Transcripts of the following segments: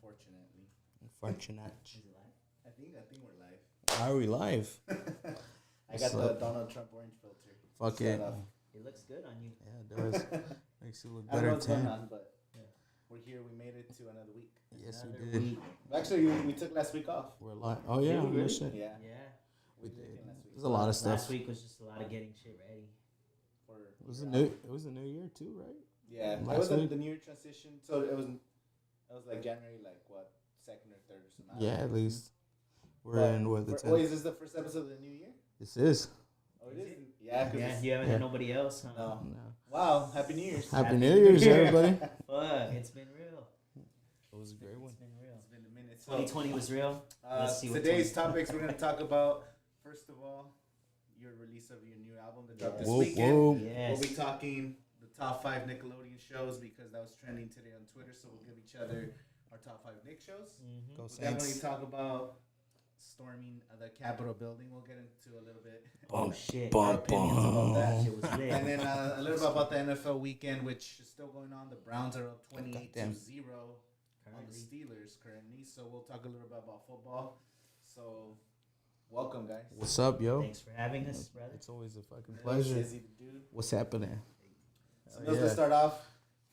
Unfortunately. Unfortunate. Is it live? I think we're live. Are we live? I got the Donald Trump orange filter. Fuck it. It looks good on you. Yeah, it does. Makes you look I don't know better what's going tan. on, but we're here. We made it to another week. Yes, we Another did. week. Actually, we took last week off. We're live. Oh yeah, Did we no really? shit. Yeah. Yeah. We did did. last week. There's a lot of stuff. Last week was just a lot of getting shit ready. It was a new year too, right? Yeah, it Last was week? the New Year transition. So it was like January, like what, 2nd or 3rd or something. Yeah, at least we're But in with the oh, 10th. is this the first episode of the New Year? This is. Oh, it Is is. it? Yeah, Yeah, cause you haven't had nobody else, huh? no. No. Wow, Happy New Year's. Happy New Year's, everybody. Fuck, it's been real. It was a great one. It's been real. It's been a minute. So, 2020 was real. Let's see what today's 2020 topics we're going to talk about, first of all, your release of your new album that dropped this Whoop, weekend. whoop. Yes. We'll be talking the top 5 Nickelodeon shows because that was trending today on Twitter, so we'll give each other our top 5 Nick shows. Mm-hmm. Go We'll Saints. definitely talk about storming the Capitol building. We'll get into a little bit Oh shit. our opinions about that. Shit was lit. And then a little bit about the NFL weekend, which is still going on. The Browns are up 28-0 Goddamn. on the Currently. Steelers currently. So we'll talk a little bit about football. So welcome, guys. What's up, yo? Thanks for having us, brother. It's always a fucking Really pleasure. Izzy the dude. What's happening? So let's start off.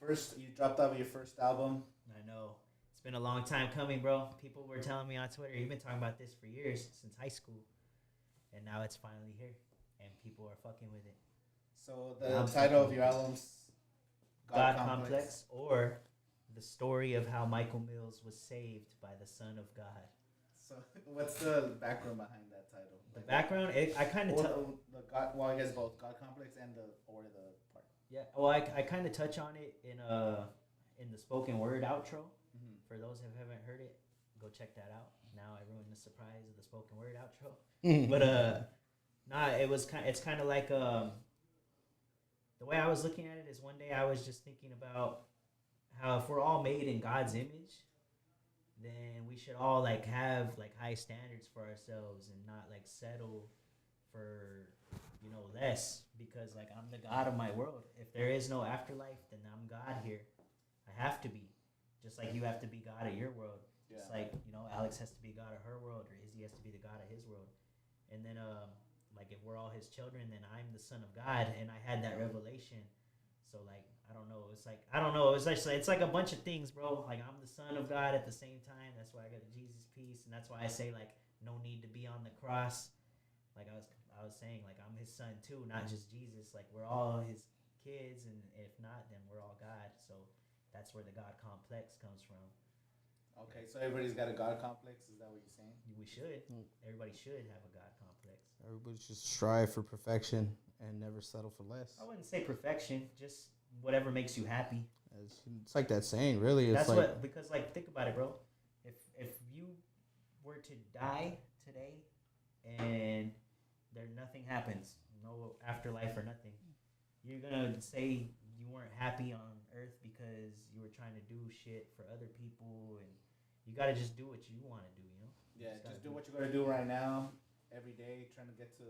First, you dropped off your first album. I know. It's been a long time coming, bro. People were telling me on Twitter, you've been talking about this for years, since high school. And now it's finally here. And people are fucking with it. So the title of your album's God Complex, or the story of how Michael Mills was saved by the Son of God. So what's the background behind that title? The background, I kind of well, I guess both God Complex and the part. yeah. Well, I kind of touch on it in the spoken word outro. Mm-hmm. For those who haven't heard it, go check that out. Now I ruined the surprise of the spoken word outro. But it's kind of like the way I was looking at it is one day I was just thinking about how if we're all made in God's image, then we should all like have like high standards for ourselves and not like settle for less, because like I'm the God of my world. If there is no afterlife, then I'm God here. I have to be, just like you have to be God of your world. Yeah. It's like Alex has to be God of her world, or Izzy has to be the God of his world. And then like if we're all his children, then I'm the Son of God, and I had that revelation. So like I don't know, it's like a bunch of things, bro. Like I'm the Son of God at the same time. That's why I got a Jesus piece, and that's why I say like no need to be on the cross. Like I was saying, like I'm his son too, not just Jesus. Like we're all his kids, and if not, then we're all God. So that's where the God complex comes from. Okay, so everybody's got a God complex. Is that what you're saying? We should. Everybody should have a God complex. Everybody should strive for perfection and never settle for less. I wouldn't say perfection, just whatever makes you happy. It's like that saying, really. It's That's because think about it, bro. If you were to die today and nothing happens, no afterlife or nothing, you're gonna say you weren't happy on earth because you were trying to do shit for other people, and you gotta just do what you want to do, Yeah, just do what you're gonna do right now, every day, trying to get to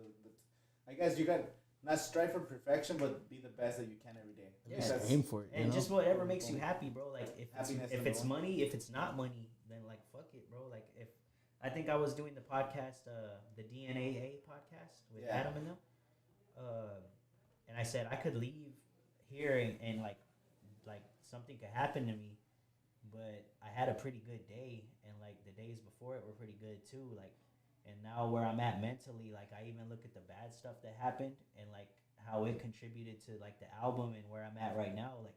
I guess you got not strive for perfection, but be the best that you can every day. Yeah. Just aim for it. and just whatever makes you happy, bro. Like if it's one. money, if it's not money, then like fuck it, bro. Like if I think I was doing the podcast, the DNA podcast with Adam and them, and I said I could leave here and like something could happen to me, but I had a pretty good day, and like the days before it were pretty good too. Like, and now where I'm at mentally, like I even look at the bad stuff that happened and like how it contributed to like the album and where I'm at right now. Like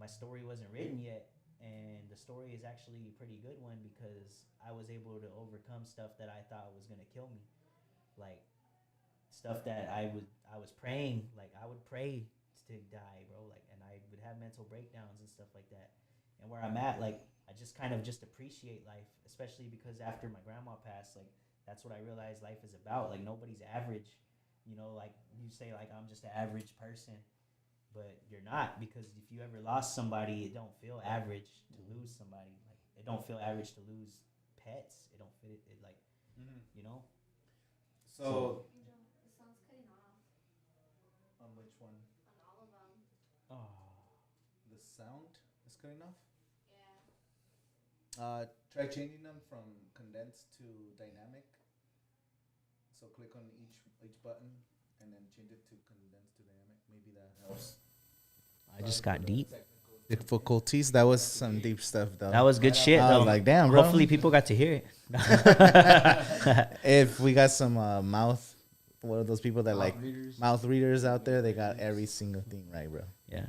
my story wasn't written yet, and the story is actually a pretty good one because I was able to overcome stuff that I thought was gonna kill me, like stuff that I was praying, like I would pray to die, bro, like, and I would have mental breakdowns and stuff like that. And where I'm at, like I just kind of just appreciate life, especially because after my grandma passed, like that's what I realized life is about. Like nobody's average, like you say like I'm just an average person, but you're not, because if you ever lost somebody, it don't feel average to lose somebody. Like it don't feel average to lose pets. It don't fit it like So Angel, the sun's cutting off on which one? on all of them. oh. The sound is cutting off. Yeah. Try changing them from condensed to dynamic. So click on each button and then change it to condensed to dynamic. Maybe that helps. I just got deep. Difficulties. That was some deep stuff, though. That was good shit, I though. was like, damn, bro. Hopefully people got to hear it. If we got some one of those people that mouth readers out there, they got every single thing right, bro. Yeah.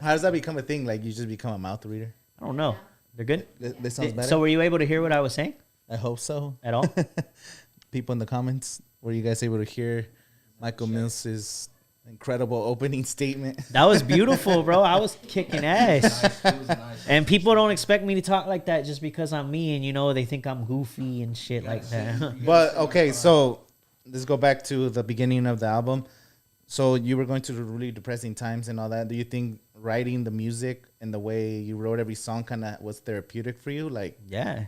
How does that become a thing? Like, you just become a mouth reader? I don't know. They're good? This sounds better. So were you able to hear what I was saying? I hope so. At all? People in the comments, were you guys able to hear Michael Mills's incredible opening statement? That was beautiful, bro. I was kicking ass. It was nice. And people don't expect me to talk like that just because I'm me, and they think I'm goofy and shit like that. But okay, so let's go back to the beginning of the album. So you were going through really depressing times and all that. Do you think writing the music and the way you wrote every song kind of was therapeutic for you? Like, Yeah.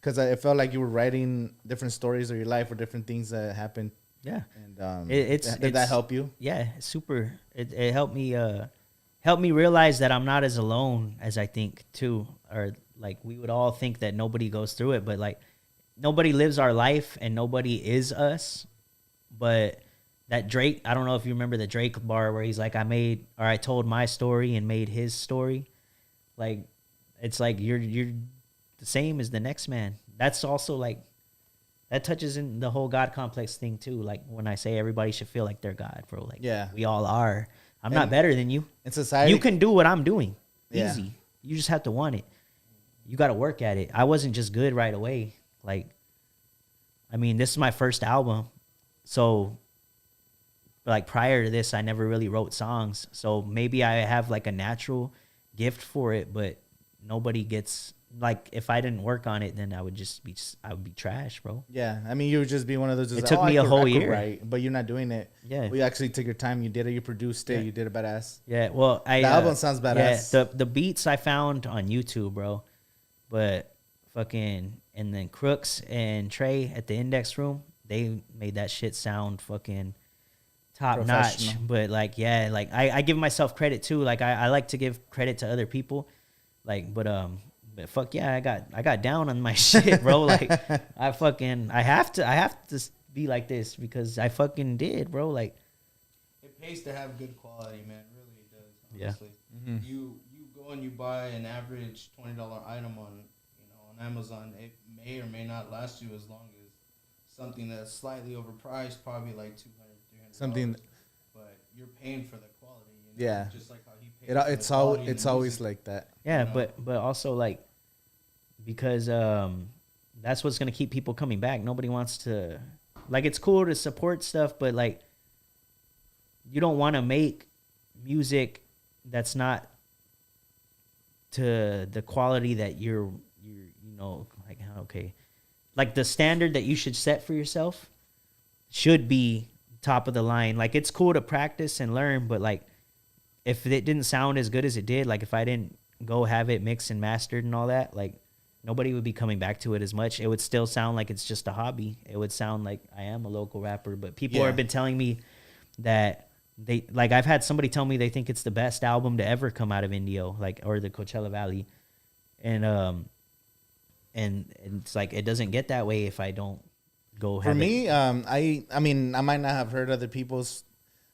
because I felt like you were writing different stories of your life or different things that happened. Yeah. And Did did that help you? Yeah, super. It helped me realize that I'm not as alone as I think too. Or like we would all think that nobody goes through it, but like nobody lives our life and nobody is us. But that Drake, I don't know if you remember the Drake bar where he's like, I told my story and made his story. Like, it's like you're the same as the next man. That's also like, that touches in the whole God complex thing too. Like when I say everybody should feel like they're God, bro. Like, Yeah. we all are. I'm not better than you. In society, You can do what I'm doing. Yeah. Easy. You just have to want it. You got to work at it. I wasn't just good right away. Like, I mean, this is my first album. So, like, prior to this, I never really wrote songs. So maybe I have like a natural gift for it, but nobody gets, like, if I didn't work on it, then I would be trash, bro. Yeah, I mean, you would just be one of those. It took me a whole year. Right, but you're not doing it. Yeah. We actually took your time. You did it. You produced it. Yeah. You did it badass. Yeah, well, The album sounds badass. Yeah, the beats I found on YouTube, bro. But fucking, and then Crooks and Trey at the Index Room, they made that shit sound fucking top notch. Professional. But like, yeah, like I give myself credit too. Like I like to give credit to other people. Like, but fuck yeah, I got down on my shit, bro. Like I have to be like this because I fucking did, bro. Like, It pays to have good quality, man. It really does. Yeah. Honestly. You go and you buy an average $20 item on Amazon. It may or may not last you as long as something that's slightly overpriced, probably like $200, $300. Something- but you're paying for the quality. Yeah. Just like how he pays. For It's the quality in it's the always music. like that. yeah, You know? but also like, because that's what's gonna keep people coming back. Nobody wants to, like, it's cool to support stuff, but like, you don't want to make music that's not to the quality that you're like, okay, like the standard that you should set for yourself should be top of the line. Like, it's cool to practice and learn, but like, if it didn't sound as good as it did, like if I didn't go have it mixed and mastered and all that, like nobody would be coming back to it as much. It would still sound like it's just a hobby. It would sound like I am a local rapper, but people Yeah. have been telling me that they, like, I've had somebody tell me they think it's the best album to ever come out of Indio, like, or the Coachella Valley. And it's like, it doesn't get that way if I don't go have For it. me, I mean, I might not have heard other people's.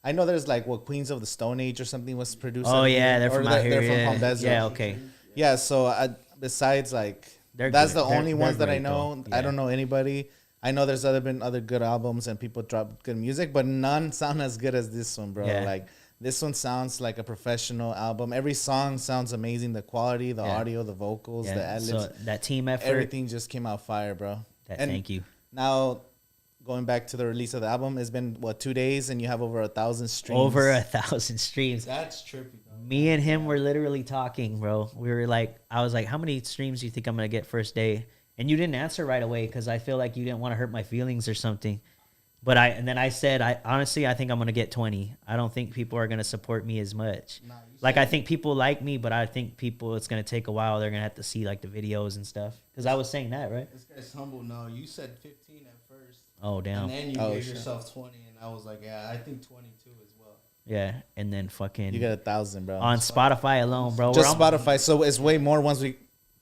I know there's like Queens of the Stone Age or something was produced. Oh out yeah, here, they're or from out here. They're from Yeah, Palm Desert. yeah, okay. Yeah, so besides like They're that's good. the They're- only they're ones that I great, know. though. I don't Yeah. know anybody. I know there's been other good albums and people drop good music, but none sound as good as this one, bro. Yeah. Like this one sounds like a professional album. Every song sounds amazing. The quality, the Yeah. audio, the vocals, the Yeah, ad libs, so that team effort. everything just came out fire, bro. And Thank you. Now, going back to the release of the album, it's been 2 days, and you have over 1,000 streams. Over 1,000 streams. That's trippy, though. Me and him were literally talking, bro. We were like, I was like, how many streams do you think I'm going to get first day? And you didn't answer right away because I feel like you didn't want to hurt my feelings or something. But then I said, honestly, I think I'm going to get 20. I don't think people are going to support me as much. Like, I think people like me, but I think it's going to take a while. They're going to have to see, like, the videos and stuff. Because I was saying that, right? This guy's humble. No, you said 15 at first. Oh, damn. And then you Oh, gave shit. yourself 20, and I was like, yeah, I think 22 as well. Yeah. And then fucking You got 1,000, bro. on Spotify alone, bro. Just we're Spotify. So it's way more once we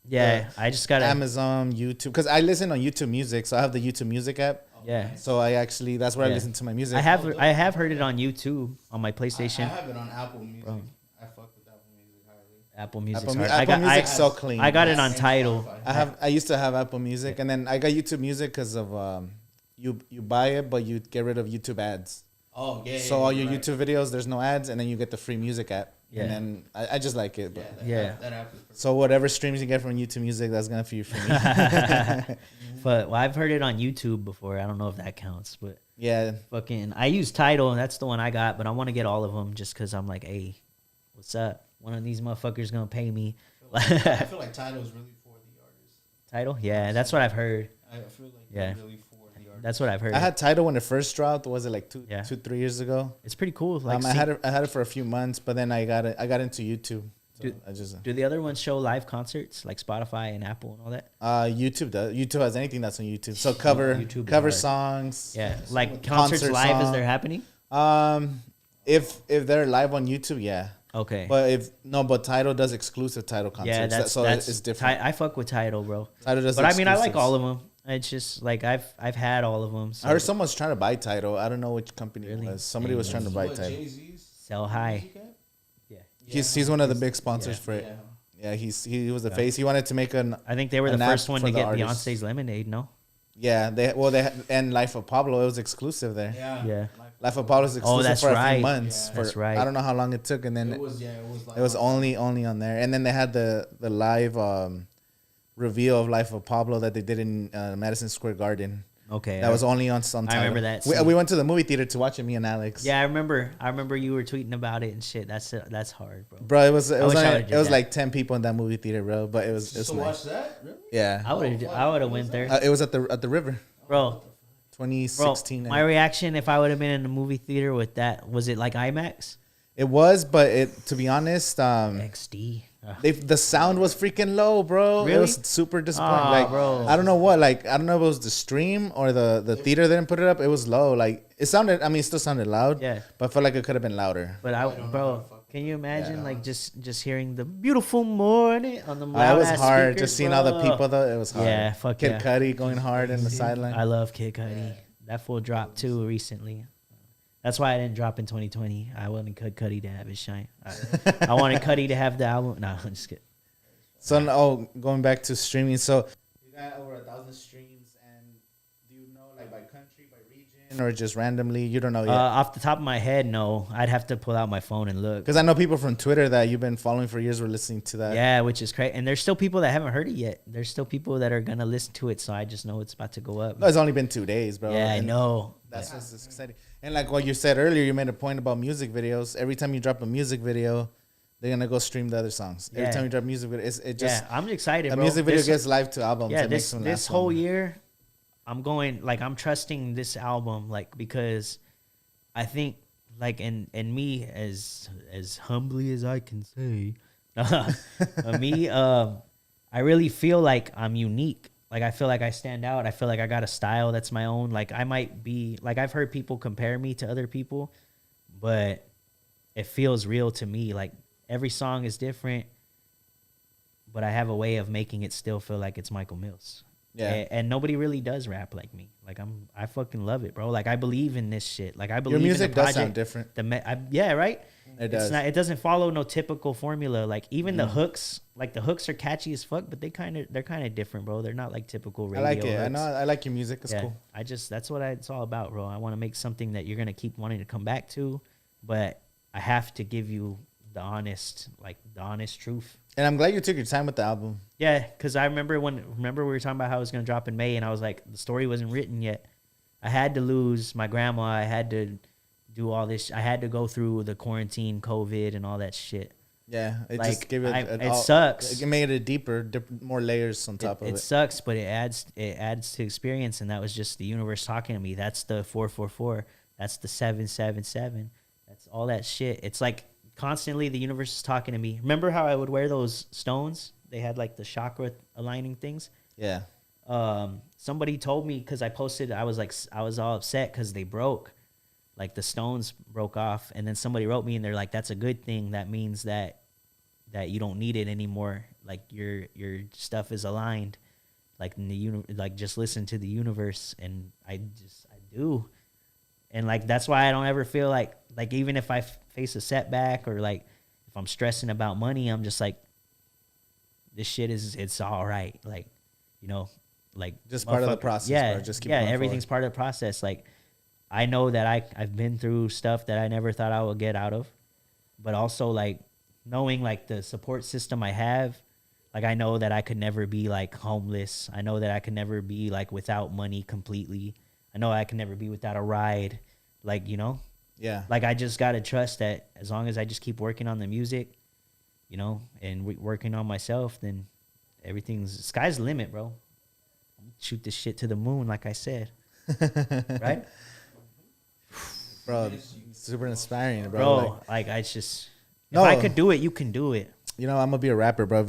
Yeah, I just got Amazon, YouTube, because I listen on YouTube Music, so I have the YouTube Music app. Yeah. So I actually that's where I listen to my music. I have heard it on YouTube on my PlayStation. I have it on Apple Music. I fuck with Apple Music highly. Apple Music's Apple, hard. Apple Music's so clean. I got it on Tidal. I used to have Apple Music, and then I got YouTube Music because of you buy it, but you get rid of YouTube ads. Oh yeah. So all your YouTube videos, there's no ads, and then you get the free music app. Yeah. And then I just like it. But That app is so whatever streams you get from YouTube Music, that's gonna be for me. But I've heard it on YouTube before. I don't know if that counts, but yeah. fucking, I use Tidal, and that's the one I got. But I want to get all of them just because I'm like, hey, what's up? One of these motherfuckers gonna pay me. I feel like Tidal is really for the artists. Tidal, yeah, that's what I've heard. I feel like Yeah. they're really for the artists. That's what I've heard. I had Tidal when it first dropped. Was it like 3 years ago? It's pretty cool. Like, I had it for a few months, but then I got into YouTube. So do the other ones show live concerts like Spotify and Apple and all that? YouTube does. YouTube has anything that's on YouTube. So cover hard. songs. Yeah, like concerts concert live as song. they're happening. If they're live on YouTube, yeah. Okay. But Tidal does exclusive Tidal concerts. Yeah, that's it's different. I fuck with Tidal, bro. Tidal does. But I mean, I like exclusives. all of them. It's just like I've had all of them. So I heard someone's trying to buy Tidal. I don't know which company Really? it was. Somebody was trying to buy Tidal. Jay-Z's sell high. music app? Yeah. He's one of the big sponsors for it. Yeah. Yeah, he was the face. He wanted to make I think they were the an app first one for to the get artists. Beyonce's Lemonade. No. Yeah, and Life of Pablo. It was exclusive there. Yeah. Life of Pablo was exclusive that's for a right. few months. Yeah. That's right. I don't know how long it took, and then It was it was only on there. And then they had the live reveal of Life of Pablo that they did in Madison Square Garden. Okay. That was only on some I remember that We scene. went to the movie theater to watch it, me and Alex. Yeah, I remember you were tweeting about it and shit. That's hard, bro. Bro, it was wish I would've did that. like 10 people in that movie theater, bro. But it was to nice. watch that? Really? Yeah. I would have went there, It was at the river. bro. 2016. My reaction if I would have been in the movie theater with that, was it like IMAX? It was, but to be honest, XD. the sound was freaking low, bro. It Really? was super disappointing. Aw, like, bro. I don't know what. Like, I don't know if it was the stream or the theater didn't put it up. It was low. Like, it sounded. I mean, it still sounded loud. Yeah. But I felt like it could have been louder. But know bro, can you imagine like just hearing the beautiful morning on the It loud was ass hard. speakers, Just seeing all the bro. people though. It was hard. Yeah, fuck Kid yeah. Cudi going hard in the sideline. I love Kid Cudi. That fool dropped too recently. That's why I didn't drop in 2020. I wanted Cudi to have his shine. I wanted Cudi to have the album. No, I'm just kidding. So, going back to streaming. So, you got over 1,000 streams, and do you know like by country, by region, or just randomly? You don't know yet. Off the top of my head, no. I'd have to pull out my phone and look. Because I know people from Twitter that you've been following for years were listening to that. Yeah, which is crazy. And there's still people that haven't heard it yet. There's still people that are going to listen to it, so I just know it's about to go up. No, it's only been 2 days, bro. Yeah, I And know. That's what's exciting. And like what you said earlier, you made a point about music videos. Every time you drop a music video, they're gonna go stream the other songs. Every Yeah. time you drop music video, it just I'm excited, a bro. music video This- gets live to albums. Yeah, It makes them this last whole longer. year, I'm trusting this album, like, because I think, like, and me as humbly as I can say, I really feel like I'm unique. Like, I feel like I stand out. I feel like I got a style that's my own. Like, I might be, like, I've heard people compare me to other people, but it feels real to me. Like, every song is different, but I have a way of making it still feel like it's Michael Mills. Yeah. And nobody really does rap like me. Like, I fucking love it, bro. Like, I believe in this shit. Like, I believe Your music in the does project. sound different. Yeah, right? It does. It doesn't follow no typical formula. Like, even the hooks, like, the hooks are catchy as fuck, but they're kind of different, bro. They're not like typical I radio like it. I hooks. know. I like your music. It's Yeah, cool. that's what it's all about, bro. I want to make something that you're gonna keep wanting to come back to, but I have to give you the honest truth. And I'm glad you took your time with the album. Yeah, because I remember we were talking about how it was gonna drop in May, and I was like, the story wasn't written yet. I had to lose my grandma. I had to do all this. I had to go through the quarantine, COVID, and all that shit. Yeah, it Like, just gave it. it sucks. It made it deeper, more layers on top of It it. sucks, but it adds to experience, and that was just the universe talking to me. That's the 444. That's the 777. That's all that shit. It's like constantly the universe is talking to me. Remember how I would wear those stones? They had like the chakra aligning things. Yeah. Somebody told me, because I posted, I was all upset because they broke. Like, the stones broke off, and then somebody wrote me, and they're like, that's a good thing. That means that that you don't need it anymore. Like your stuff is aligned. Like in the like just listen to the universe, and I do, and like that's why I don't ever feel like even if I face a setback or like if I'm stressing about money, I'm just like, this shit it's all right. Like, you know, like just part of the process. Yeah, bro. Just keep everything's forward. part of the process. Like, I know that I've been through stuff that I never thought I would get out of, but also like knowing like the support system I have. Like, I know that I could never be, like, homeless. I know that I could never be, like, without money completely. I know I can never be without a ride. Like, you know? Yeah. Like, I just got to trust that as long as I just keep working on the music, you know, and working on myself, then sky's the limit, bro. Shoot this shit to the moon, like I said. Right? Bro, super inspiring, bro. Bro, like I just... If I could do it, you can do it. You know, I'm gonna be a rapper, bro. I'm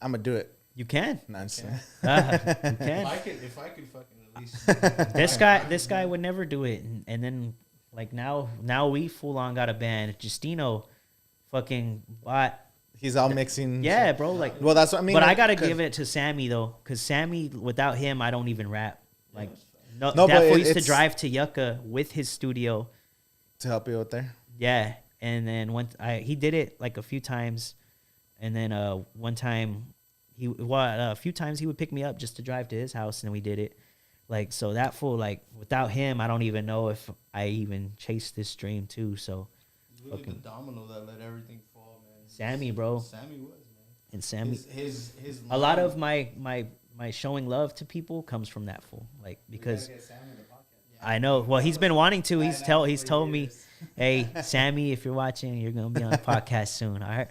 gonna do it. You can. Nah, I'm just You can. If I could fucking at least This guy would never do it, and then like now we full on got a band. Justino fucking bought. He's all mixing. Yeah, bro. Like, well, that's what I mean. but like, I gotta give it to Sammy though, because Sammy, without him, I don't even rap. Like, no, but that fool used to it's- drive to Yucca with his studio. to help you out there. Yeah, and then he did it like a few times, and then one time a few times he would pick me up just to drive to his house, and we did it. Like, so that fool, like, without him, I don't even know if I even chased this dream too. So It's really the domino that let everything fall, man. Sammy, bro. Sammy was, man. And Sammy, His a lot of my showing love to people comes from that fool. Like, because I know. Well, he's been wanting to. He's told me, hey, Sammy, if you're watching, you're gonna be on the podcast soon. All right.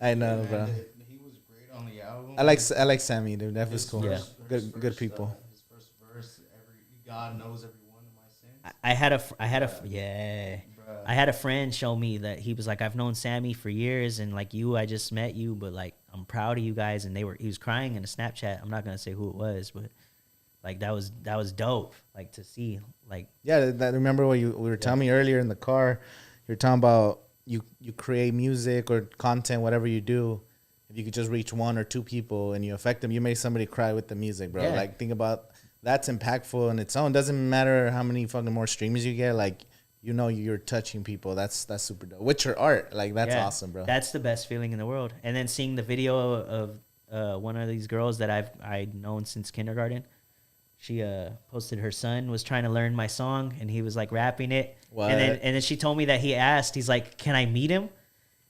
I know, bro. He was great on the album. I like Sammy, dude. That was cool. Yeah. Good people. His first verse, God knows every one of my sins. I had a friend show me that he was like, I've known Sammy for years, and like I just met you, but like I'm proud of you guys. And he was crying in a Snapchat. I'm not gonna say who it was, but like that was dope. Like, to see, like, Yeah, remember what we were telling me earlier in the car. You're talking about you create music or content, whatever you do. If you could just reach one or two people and you affect them, you make somebody cry with the music, bro. Yeah. Like, think about that's impactful in its own. Doesn't matter how many fucking more streams you get. Like, you know, you're touching people. That's super dope. With your art, like, that's awesome, bro. That's the best feeling in the world. And then seeing the video of one of these girls that I'd known since kindergarten. She posted her son was trying to learn my song, and he was like rapping it. What? And then she told me that he's like, can I meet him?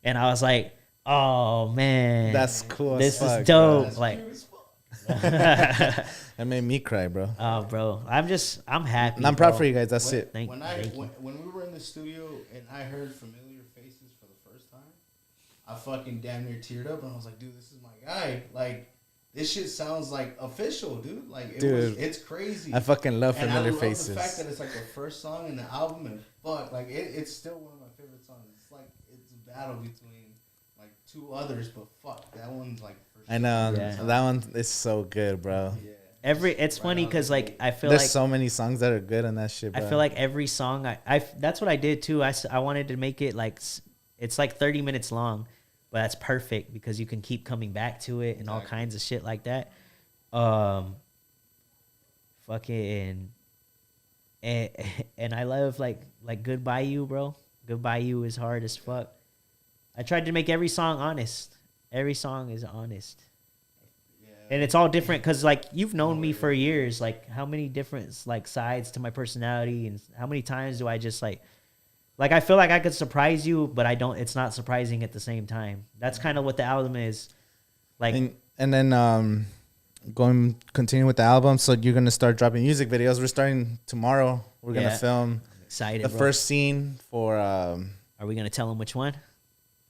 And I was like, oh man, That's cool. This as fuck, is dope. bro. Like, That made me cry, bro. oh, bro, I'm happy. And I'm proud bro. for you guys. That's it. Thank When you. when we were in the studio and I heard familiar faces for the first time, I fucking damn near teared up and I was like, dude, this is my guy. Like, this shit sounds like official, dude. Like, it's crazy. I fucking love and familiar I love faces. the fact that it's like the first song in the album, and fuck, like it's still one of my favorite songs. It's like it's a battle between like two others, but fuck, that one's like. For sure. I know. Yeah. That one is so good, bro. Yeah. It's funny because like I feel There's like so many songs that are good on that shit, bro. I feel like every song I that's what I did too. I wanted to make it like it's like 30 minutes long, but that's perfect because you can keep coming back to it and all kinds of shit like that. Fucking and I love like Goodbye You, bro. Goodbye You is hard as fuck. I tried to make every song honest. Every song is honest. And it's all different because, like, you've known me for years. Like, how many different, like, sides to my personality, and how many times do I just, like, I feel like I could surprise you, but I don't. It's not surprising at the same time. That's kind of what the album is. Like, and then continue with the album. So you're gonna start dropping music videos. We're starting tomorrow. We're gonna film I'm excited. the bro. first scene for. Are we gonna tell them which one?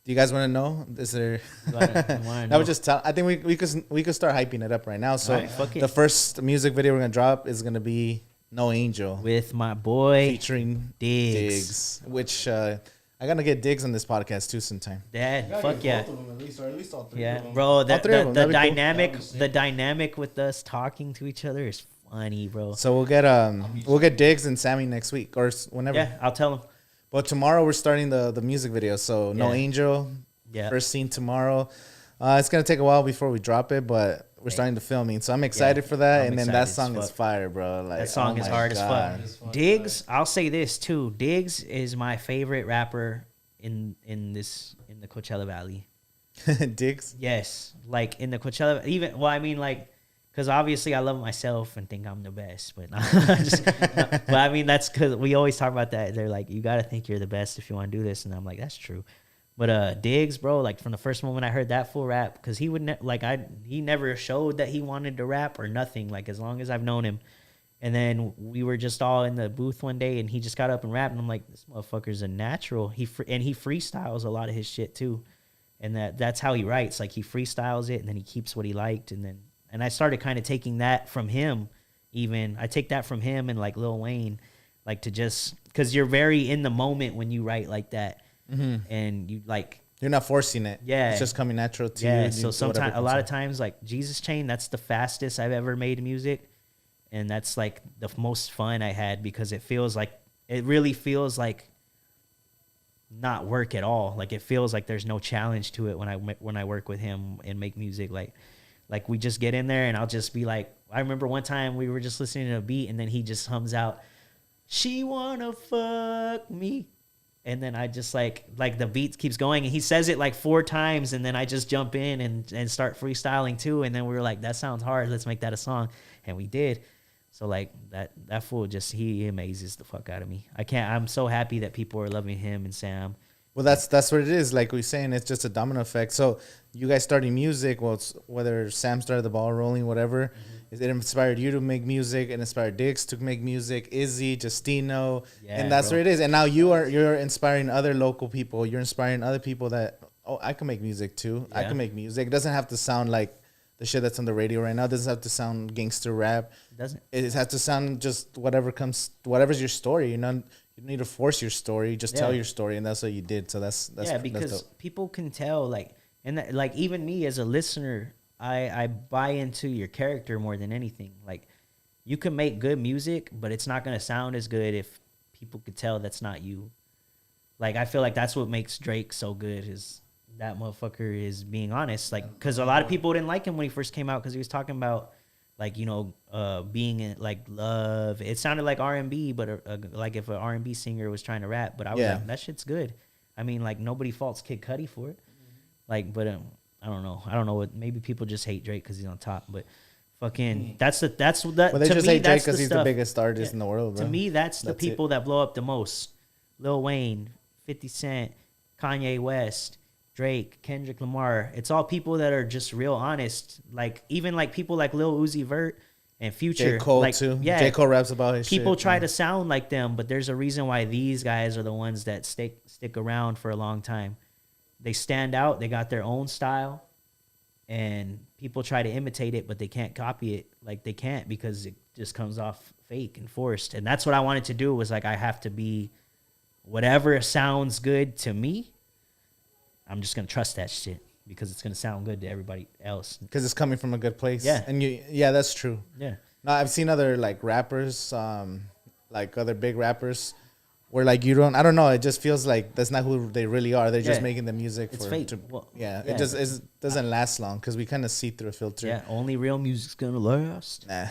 Do you guys want to know? Is there? I would just tell. I think we could start hyping it up right now. So Alright, fuck it. the first music video we're gonna drop is gonna be No Angel With my boy featuring Diggs. which I gotta get Diggs on this podcast too sometime. Dad, Gotta fuck get yeah. both of them at least, or at least all three Yeah, of them. bro. That three of them, the that'd be cool. dynamic, That'd be sick. the dynamic with us talking to each other is funny, bro. So we'll get Diggs and Sammy next week or whenever. Yeah, I'll tell him. But tomorrow we're starting the music video. So No Yeah. Angel Yeah. First scene tomorrow. It's gonna take a while before we drop it, but we're starting the filming, so I'm excited for that. I'm and then that excited song as is fuck. fire, bro. Like That song oh is my hard as God. fuck. Diggs, I'll say this too. Diggs is my favorite rapper in the Coachella Valley. Diggs. Yes, like in the Coachella, even well, I mean, like, because obviously I love myself and think I'm the best, but but I mean that's because we always talk about that. They're like, you gotta think you're the best if you want to do this, and I'm like, that's true. But Diggs, bro, like from the first moment I heard that full rap, because he would he never showed that he wanted to rap or nothing. Like as long as I've known him, and then we were just all in the booth one day, and he just got up and rapped, and I'm like, this motherfucker's a natural. He freestyles a lot of his shit too. And that's how he writes. Like he freestyles it and then he keeps what he liked. And I started kind of taking that from him. Even I take that from him and like Lil Wayne, like to just, cause you're very in the moment when you write like that. And you like, You're not forcing it. Yeah. It's just coming natural to you. yeah. You So do sometimes, whatever a lot of comes times like Jesus Chain, that's the fastest I've ever made music. And that's like the most fun I had because it really feels like not work at all. Like it feels like there's no challenge to it when I work with him and make music. Like we just get in there and I'll just be like, I remember one time we were just listening to a beat and then he just hums out, "She wanna fuck me," and then I just like the beat keeps going and he says it like 4 times and then I just jump in and start freestyling too, and then we were like, that sounds hard, let's make that a song, and we did. So like that fool just he amazes the fuck out of me. I'm so happy that people are loving him and Sam. Well, that's what it is. Like we're saying, it's just a domino effect. So you guys starting music, well, it's whether Sam started the ball rolling, whatever, it inspired you to make music. It inspired Diggs to make music, Izzy, Justino, and that's bro. what it is. And now you're inspiring other local people. You're inspiring other people that I can make music too. I Yeah. can make music. It doesn't have to sound like the shit that's on the radio right now. It doesn't have to sound gangster rap. Doesn't It has to sound just whatever's your story. You don't need to force your story. Just tell your story, and that's what you did. So that's because that's dope. people can tell, like, and like even me as a listener, I buy into your character more than anything. Like, you can make good music, but it's not gonna sound as good if people could tell that's not you. Like, I feel like that's what makes Drake so good, is that motherfucker is being honest. Like, because a lot of people didn't like him when he first came out because he was talking about, like, you know, being in, like, love. It sounded like R&B, but like if an R&B singer was trying to rap. But I was like, that shit's good. I mean, like, nobody faults Kid Cudi for it. Like, but I don't know what. Maybe people just hate Drake because he's on top. But fucking, that's that. Well, they to just me, hate Drake that's because he's the stuff. biggest artist in the world, bro. To me, that's the That's people that blow up the most. Lil Wayne, 50 Cent, Kanye West, Drake, Kendrick Lamar. It's all people that are just real honest. Like, even like people like Lil Uzi Vert and Future. J. Cole like, too. Yeah, J. Cole raps about his people shit. try to sound like them, but there's a reason why these guys are the ones that stick around for a long time. They stand out. They got their own style, and people try to imitate it, but they can't copy it. Like, they can't, because it just comes off fake and forced. And that's what I wanted to do, was like, I have to be whatever sounds good to me. I'm just gonna trust that shit because it's gonna sound good to everybody else. Because it's coming from a good place. Yeah. And that's true. Yeah. No, I've seen other like rappers, like other big rappers, where like I don't know, it just feels like that's not who they really are. They're just making the music It's for fake. Well, it doesn't last long because we kind of see through a filter. Yeah, only real music's gonna last. Nah.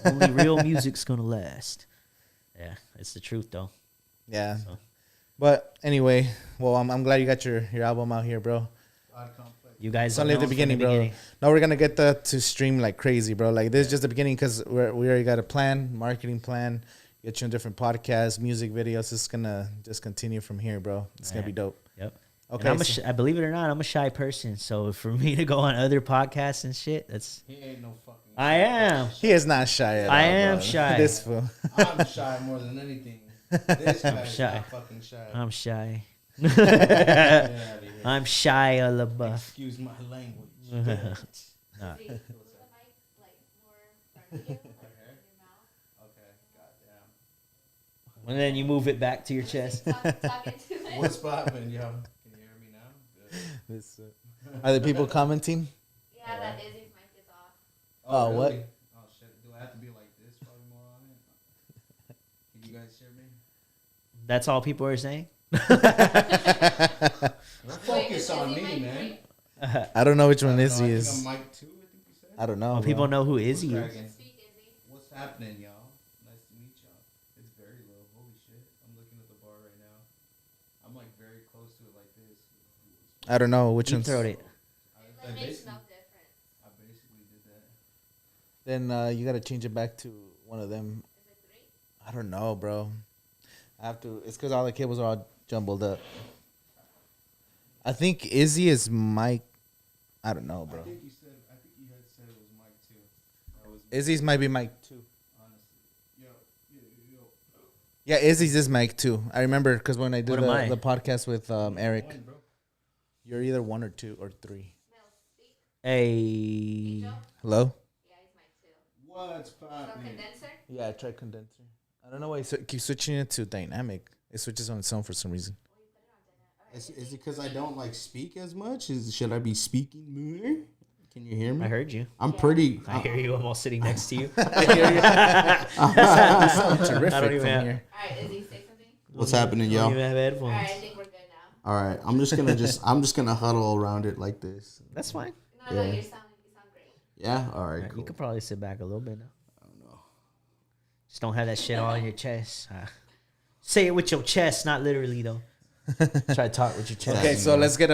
Only real music's gonna last. Yeah, it's the truth though. Yeah. So. But anyway, well, I'm glad you got your album out here, bro. You guys It's only know the from beginning, bro. No, we're gonna get to stream like crazy, bro. Like this is just the beginning because we already got a marketing plan. Get you on different podcasts, music videos. It's gonna just continue from here, bro. It's gonna be dope. Yep. Okay. And I believe it or not, I'm a shy person. So for me to go on other podcasts and shit, He ain't no fucking. I am. He is not shy at all. I am bro. shy. This fool. I'm shy more than anything. This guy's shy. not fucking shy. I'm shy. Get out of here. I'm shy of the buff. Excuse my language. Nah. See, move the mic like more in front of you, like in your mouth. Okay, goddamn. And then you move it back to your chest. Talk into it. What's poppin', yo? Can you hear me now? Good. This, are the people commenting? Yeah, that Izzy's mic is off. Oh, what? really? Oh shit! Do I have to be like this? Probably more on it. Can you guys hear me? That's all people are saying? Don't focus on me, man. I don't know which one I Izzy think is. I'm Mike too. I think you said. I don't know. Well, people know who Izzy is. cracking? Speak, Izzy. What's happening, y'all? Nice to meet y'all. It's very low. Holy shit! I'm looking at the bar right now. I'm like very close to it, like this. I don't know which You one's. throat it. It makes no difference. I basically did that. Then you gotta change it back to one of them. Is it 3? I don't know, bro. I have to. It's because all the cables are all jumbled up. I think Izzy is Mike. I don't know, bro. I think you had said it was Mike too. That was Izzy's might be Mike too. honestly. Yo. Yeah, Izzy's is Mike too. I remember because when I did What am I? the podcast with Eric, One, bro. you're either 1 or 2 or 3. Mills, speak. Hey. Angel? Hello? Yeah, he's mine too. What's So poppin'? condenser? Yeah, I tried condenser. I don't know why it keeps switching it to dynamic. It switches on its own for some reason. Is it because I don't like speak as much? Should I be speaking more? Can you hear me? I heard you. I'm pretty. I hear you almost sitting next to you. You sound terrific I don't even from have- here. Alright, Izzy, say something. What's happening, You y'all? don't even have headphones. Alright, I think we're good now. All right, I'm just gonna huddle around it like this. That's fine. No, Yeah. you sound great. Yeah. All right. You Cool. could probably sit back a little bit now. I don't know. Just don't have that shit all in your chest. Say it with your chest, not literally though. Try to talk with your chest. Okay, so let's get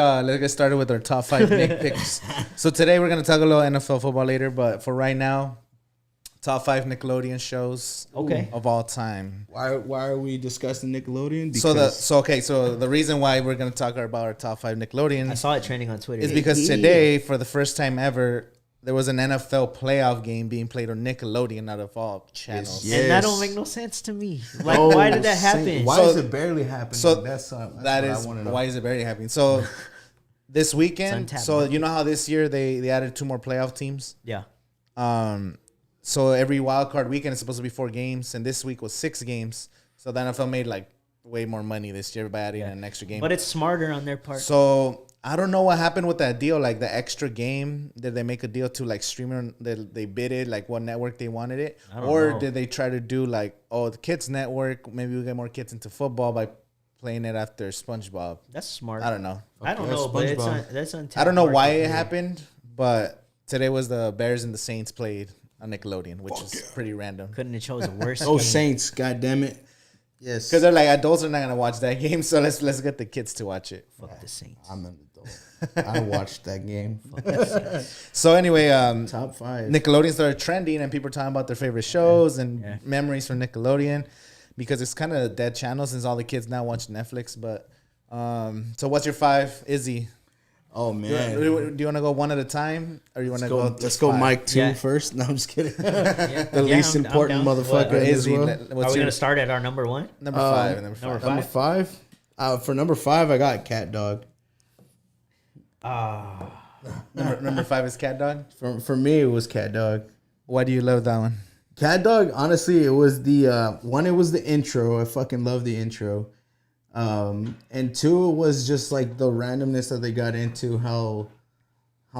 started with our top 5 Nick picks. So today we're gonna talk a little NFL football later, but for right now, top 5 Nickelodeon shows Okay. of all time. Why are we discussing Nickelodeon? So the reason why we're gonna talk about our top 5 I Nickelodeon saw it trending on Twitter. is because today, for the first time ever, there was an NFL playoff game being played on Nickelodeon out of all channels. Yes. And that don't make no sense to me. Like, Oh, why did that happen? Why So- is it barely happening? so that's that what I is wanna know. why is it barely happening. So this weekend, untapped so market. you know how this year they added 2 more playoff teams. Yeah. So every wild card weekend is supposed to be 4 games, and this week was 6 games. So the NFL made like way more money this year by adding an extra game. But it's smarter on their part. So I don't know what happened with that deal, like the extra game. Did they make a deal to like streamer? They bid it, like what network they wanted it, I don't or know. did they try to do like, oh, the kids network? Maybe we'll get more kids into football by playing it after SpongeBob. That's smart. I don't know. I don't Okay, know, but it's SpongeBob. that's untapped. I don't know why market. it happened, but today was the Bears and the Saints played on Nickelodeon, which is pretty random. Couldn't have chose a worse Oh, game. Saints! God damn it! Yes, Because they're like, adults are not gonna watch that game, so let's get the kids to watch it. Fuck the Saints. I'm an adult. I watched that game. So anyway, Top 5. Nickelodeon started trending, and people were talking about their favorite shows and Yeah. memories from Nickelodeon, because it's kind of a dead channel since all the kids now watch Netflix. But so what's your 5, Izzy? Oh Do man. you want to go one at a time, or you want to go? Let's go, Mike 2 Yeah. first. No, I'm just kidding. Yeah. The Yeah, least I'm important down. motherfucker What, in this Izzy, world. Are what's we your gonna start at our number 1? number 5? And number 5. Number Number 5. For number 5, I got Cat Dog. Number 5 is Cat Dog. For me, it was Cat Dog. Why do you love that one? Cat Dog, honestly, it was the one. It was the intro. I fucking love the intro. And 2 was just like the randomness that they got into, how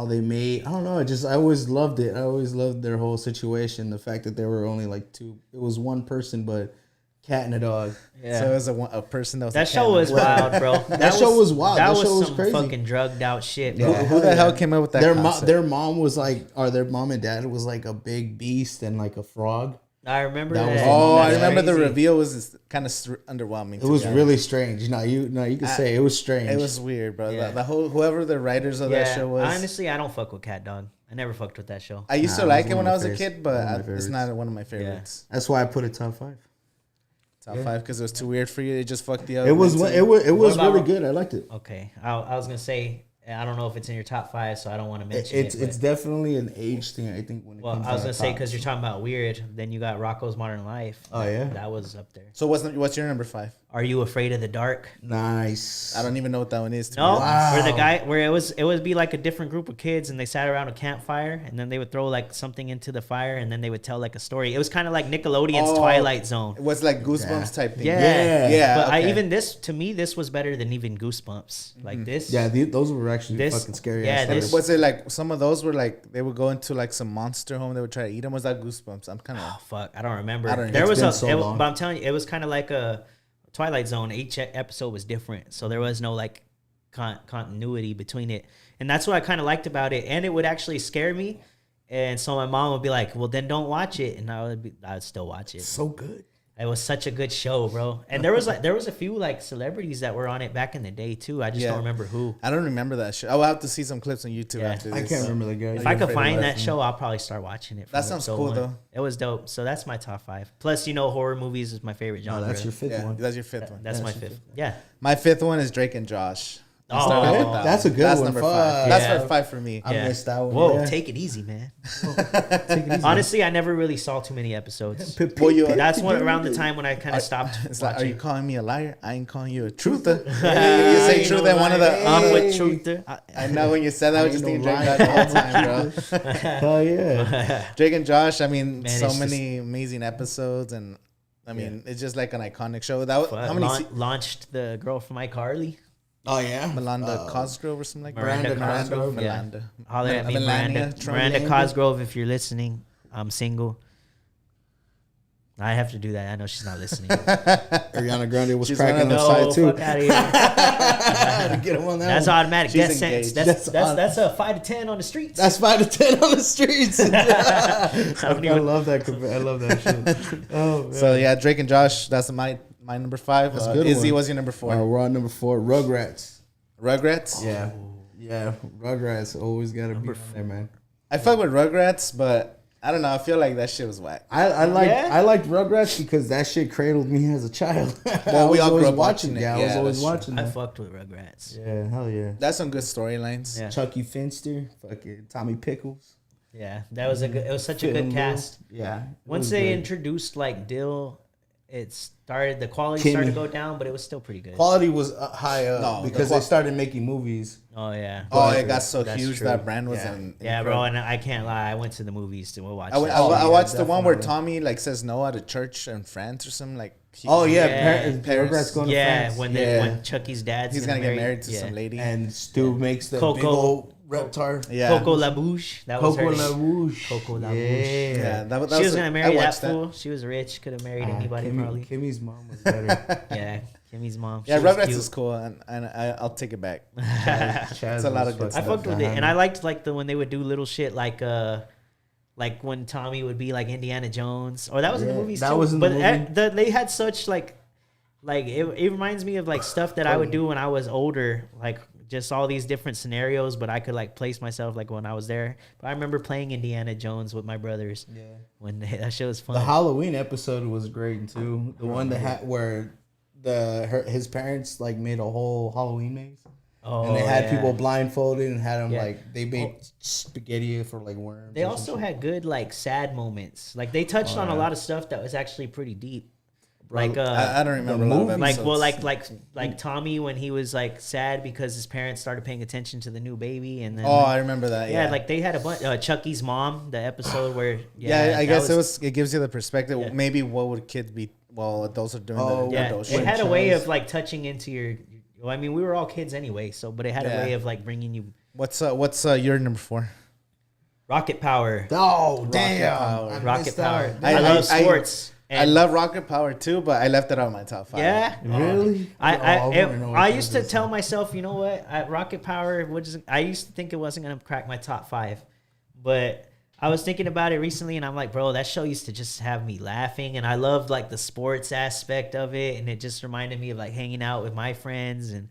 they made. I don't know. I always loved it. I always loved their whole situation. The fact that there were only like 2. It was one person, but cat and a dog. Yeah. So it was a person that was That a show cat. was wild, bro. That show was wild. That That was show was some crazy. fucking drugged out shit, bro. Yeah, who the hell came up with that? concept? Their mom was like, or their mom and dad was like a big beast and like a frog. I remember That that. was- Oh, I That's remember the crazy. reveal was kind of underwhelming. It to was be honest. really strange. You could say it was strange. It was weird, bro. Yeah. The whole whoever the writers of that Yeah, show was. honestly, I don't fuck with Cat Dog. I never fucked with that show. I used to Nah, like it it was when one I of was my a favorites. kid, but One of my it's favorites. not one of my favorites. That's why I put it top 5. Top 5 because it was too weird for you. It just fucked the other. It was mentally. it was about- really good. I liked it. Okay, I was gonna say I don't know if it's in your top 5, so I don't want to mention It's it. it's definitely an age thing. I think when it Well, comes I was out gonna of say top. because you're talking about weird. Then you got Rocco's Modern Life. Oh, yeah? that was up there. So what's your number 5? Are You Afraid of the Dark? Nice. I don't even know what that one is. To be No, honest. where the guy where it would be like a different group of kids and they sat around a campfire and then they would throw like something into the fire and then they would tell like a story. It was kind of like Nickelodeon's Oh, Twilight Zone. It was like Goosebumps Yeah. type thing. Yeah, Yeah, But okay. to me, this was better than even Goosebumps. Like this. Yeah, those were actually This- fucking scary. yeah, ass this- stories. Was it like some of those were like they would go into like some monster home? They would try to eat them. Was that Goosebumps? I'm kind of. Oh fuck, I don't remember. I don't know. There It's was been a, so it- long. but I'm telling you, it was kind of like Twilight Zone, each episode was different, so there was no like continuity between it, and that's what I kind of liked about it. And it would actually scare me, and so my mom would be like, "Well, then don't watch it," and I'd still watch it. So good. It was such a good show, bro. And there was a few like celebrities that were on it back in the day too. I just don't remember who. I don't remember that show. I will have to see some clips on YouTube after this. I can't remember the guy. If I could find that show, I'll probably start watching it. That sounds cool, though. It was dope. So that's my top 5. Plus, horror movies is my favorite genre. Oh, that's your fifth one. That's your fifth one. That's my fifth. Yeah. My fifth one is Drake and Josh. Oh, that's a good That's one. number Fuck. 5. Yeah. That's for 5 for me. I missed that one. Whoa, Yeah. take it easy, man. Take it easy. Honestly, I never really saw too many episodes. Well, That's around the time when I kind of stopped It's like, are watching. you calling me a liar? I ain't calling you a truther. You say truth in one of the. I'm with Truth. I know when you said that, I was just thinking Drake lying. the whole time, bro. Hell yeah. Drake and Josh. I mean, Man, so it's many amazing episodes, and I mean, it's just like an iconic show. That was, how many? Launched the girl from iCarly. Oh yeah. Miranda Cosgrove or something like Miranda that. Cosgrove, yeah. Miranda. Holler at me, Melania Miranda Trump. Cosgrove, if you're listening. I'm single. I have to do that. I know she's not listening. Ariana Grande was She's cracking gonna the No, side too. fuck out of here. To get him on that That's one. automatic She's death sentence. engaged. That's a 5 to 10 on the streets. That's 5 to 10 on the streets. I I don't even- love that. I love that shit. Oh man. So yeah, Drake and Josh. That's my number 5. That's a good Izzy, one. what's your number 4? We're on number 4. Rugrats. Rugrats. Yeah. Yeah. Rugrats always gotta be on there, man. I fuck with Rugrats, but I don't know. I feel like that shit was whack. I Yeah? liked Rugrats because that shit cradled me as a child. Well, we I was all grew always up watching it. Yeah, I Yeah, was always that's true. watching I that. fucked with Rugrats. Yeah, hell yeah. That's some good storylines. Yeah. Chucky Finster, fucking Tommy Pickles. Yeah, that was it was such a good Fiddle. cast. Yeah. it Once was they good. introduced like Dill, the quality Kimmy. started to go down, but it was still pretty good. Quality was high up No, because the they started making movies. Oh yeah. Oh, it got so That's huge true. that brand was Yeah. in. Yeah, bro, and I can't lie. I went to the movies to watch. I that. watched the one where definitely. Tommy like says no at a church in France or something like. Oh yeah, Yeah. Paris. Rugrats going to Yeah, France. when Yeah. when Chucky's dad's He's gonna get married to some lady. And Stu makes the Coco. big old reptar. Yeah. Coco LaBouche. That was Coco her name. LaRouche. Coco LaBouche. Yeah, that She was gonna I marry that watched fool. She was rich. Could have married anybody probably. Kimmy's mom was better. Yeah, Kimmy's mom. Yeah, She was Rugrats cute. is cool, and I'll take it back. Chaz It's a lot was of good I fucking fucked with it, and behind I liked like when they would do little shit like when Tommy would be like Indiana Jones, or that was in the Yeah, movies that too. was in the but movie. they had such like it reminds me of like stuff that I would do when I was older, like just all these different scenarios. But I could like place myself like when I was there. But I remember playing Indiana Jones with my brothers. Yeah. When that shit was fun. The Halloween episode was great too. The one that had where his parents like made a whole Halloween maze. oh, And they had yeah. people blindfolded and had them Yeah. like they made spaghetti for like worms. They or also some shit. had good like sad moments. Like they touched on a lot of stuff that was actually pretty deep. Like I don't remember the a lot of movie- like well episodes. like Tommy when he was like sad because his parents started paying attention to the new baby, and then Oh, I remember that. yeah, Yeah, like they had a bunch. Chucky's mom, the episode where yeah. I that guess it gives you the perspective. Yeah. Maybe what would kids be? Well, adults are doing. Oh, the yeah, adult it shit. had a way Chaz. of like touching into your. Well, I mean, we were all kids anyway, so but it had a Yeah. way of like bringing you What's your number 4? rocket power. Oh damn! Power. I Rocket missed power. out. I love sports. I love Rocket Power too, but I left it out of my top 5. Yeah, Really? I wanna know what I yours used to is. tell myself, you know what, Rocket Power, I used to think it wasn't gonna crack my top 5, but I was thinking about it recently, and I'm like, bro, that show used to just have me laughing, and I loved like the sports aspect of it, and it just reminded me of like hanging out with my friends and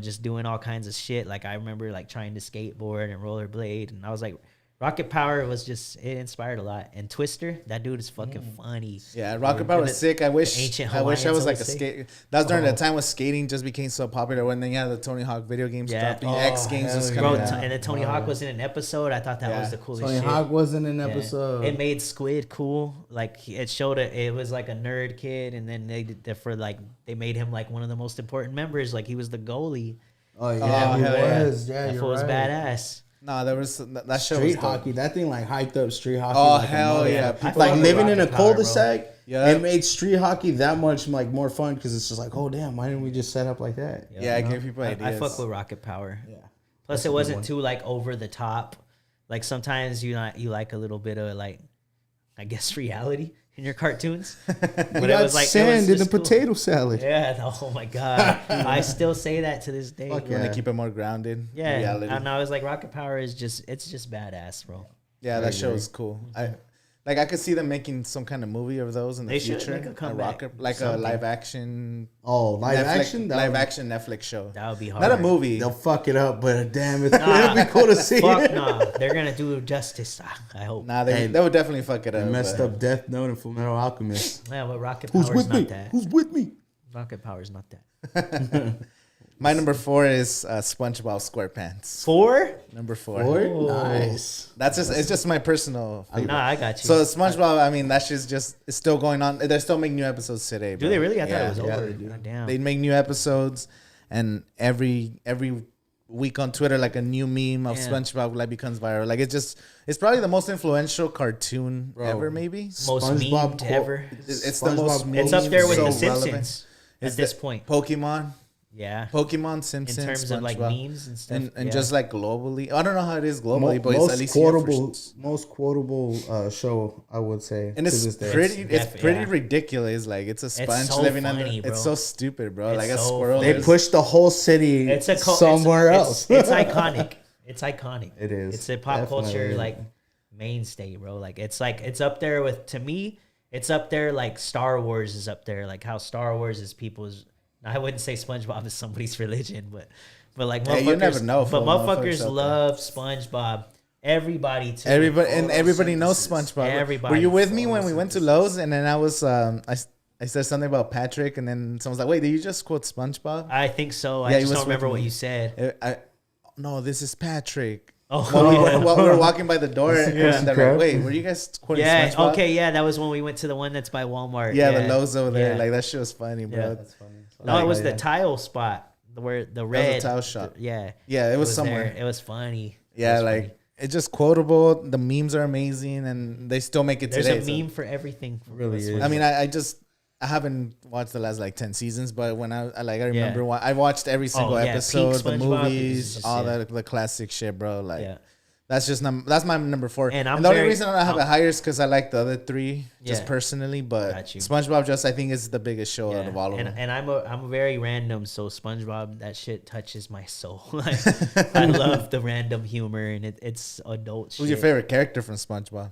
just doing all kinds of shit. Like I remember like trying to skateboard and rollerblade, and I was like, Rocket Power was just, it inspired a lot. And Twister, that dude is fucking funny. Yeah, Rocket Power was sick. I wish ancient I was Hawaiians like a always say. skate. That was during the time when skating just became so popular. When they had the Tony Hawk video games Yeah. dropping, Oh, X Games was hell coming Bro, out. yeah. and then Tony Hawk was in an episode. I thought that Yeah. was the coolest Tony shit. Hawk was in an Yeah. episode. It made Squid cool. Like it showed it was like a nerd kid, and then they did that for like they made him like one of the most important members. Like he was the goalie. Oh yeah, Oh, he hell yeah. was. Yeah, That you're fool was right. badass. No, there was that show. Street was dope. hockey, that thing like hyped up street hockey. Oh, like a hell mother- yeah. I People Like fuck with living in a Rocket Power, bro. cul-de-sac, Yeah. it made street hockey that much like more fun because it's just like, oh damn, why didn't we just set up like that? Yeah, I You know? gave people I ideas. fuck with Rocket Power. Yeah. Plus, That's it a good wasn't one. too like over the top. Like sometimes you like a little bit of like I guess, reality in your cartoons. You But got sand in the cool. potato salad. Yeah. Oh my god. I still say that to this day. Fuck You want Yeah. to keep it more grounded. Yeah. Reality. And I was like, Rocket Power is just badass, bro. Yeah, that show is cool. I could see them making some kind of movie of those in the They should future. make a comeback, like a something. live action. Oh, live action? Live action Netflix show. That would be hard. Not a movie. They'll fuck it up, but damn, it'd be cool to see. Fuck nah. They're gonna do justice. I hope. Nah, they Hey, would definitely fuck it They up. messed but- up Death Note and Fullmetal Alchemist. Yeah, but Rocket Who's Power's with me? not that. Who's with me? Rocket Power's not that. My number 4 is SpongeBob SquarePants. 4? Number 4. Oh. Nice. It's just my personal. favorite. Nah, I got you. So SpongeBob, I mean, that shit's just it's still going on. They're still making new episodes today. do bro. they really? I thought it was Yeah. over. they do. God damn. They make new episodes, and every week on Twitter, like a new meme of Yeah. SpongeBob like becomes viral. Like it's probably the most influential cartoon Bro. ever. Maybe Most SpongeBob memed quote- ever. it's the most. It's up there with so The Simpsons relevant. at this point. Pokemon, Yeah. Pokemon, Simpsons, In terms of like SpongeBob. memes and stuff. and yeah. just like globally. I don't know how it is globally, but it's at Most least here for quotable show, I would say. and it's to this day. pretty yeah. ridiculous. Like it's a sponge so living funny, under. bro. It's so stupid, bro. It's like a so squirrel. funny. They pushed the whole city It's a somewhere else. It's iconic. It's iconic. It is. It's a pop culture Definitely. like mainstay, bro. Like it's up there with, to me, it's up there like Star Wars is up there. Like how Star Wars is people's. I wouldn't say SpongeBob is somebody's religion, but like motherfuckers. Hey, you never know, But fool. Motherfuckers motherfuckers out love SpongeBob. Everybody too. Everybody knows SpongeBob. Everybody. Were you with me when we went to Lowe's and then I was I said something about Patrick and then someone's like, "Wait, did you just quote SpongeBob?" I think so. Yeah, I he just was don't remember with what me. you said. No, this is Patrick. Oh, While we were walking by the door, and they're like, "Wait, were you guys quoting yeah. SpongeBob?" Okay, yeah. That was when we went to the one that's by Walmart. Yeah, the Lowe's over there. Yeah. Like that shit was funny, bro. Yeah. That's funny. No, it was yeah. the tile spot where the That was red a tile shop. Yeah, Yeah, it was somewhere. there. It was funny. Yeah, It was like funny. it's just quotable. The memes are amazing, and they still make it There's today. a so- meme for everything. Really That's is. what- I mean, I haven't watched the last like 10 seasons, but when I remember Yeah. I watched every single yeah, peak episode, the SpongeBob is movies, just- all yeah. the classic shit, bro. Like yeah, that's my number 4. And And, I'm the only very- reason I don't have it higher is because I like the other 3 just Yeah. personally, but Got you. SpongeBob just I think is the biggest show out yeah. of all of And them. and I'm very random, so SpongeBob, that shit touches my soul. Like I love the random humor, and it's adult shit. Who's your favorite character from SpongeBob?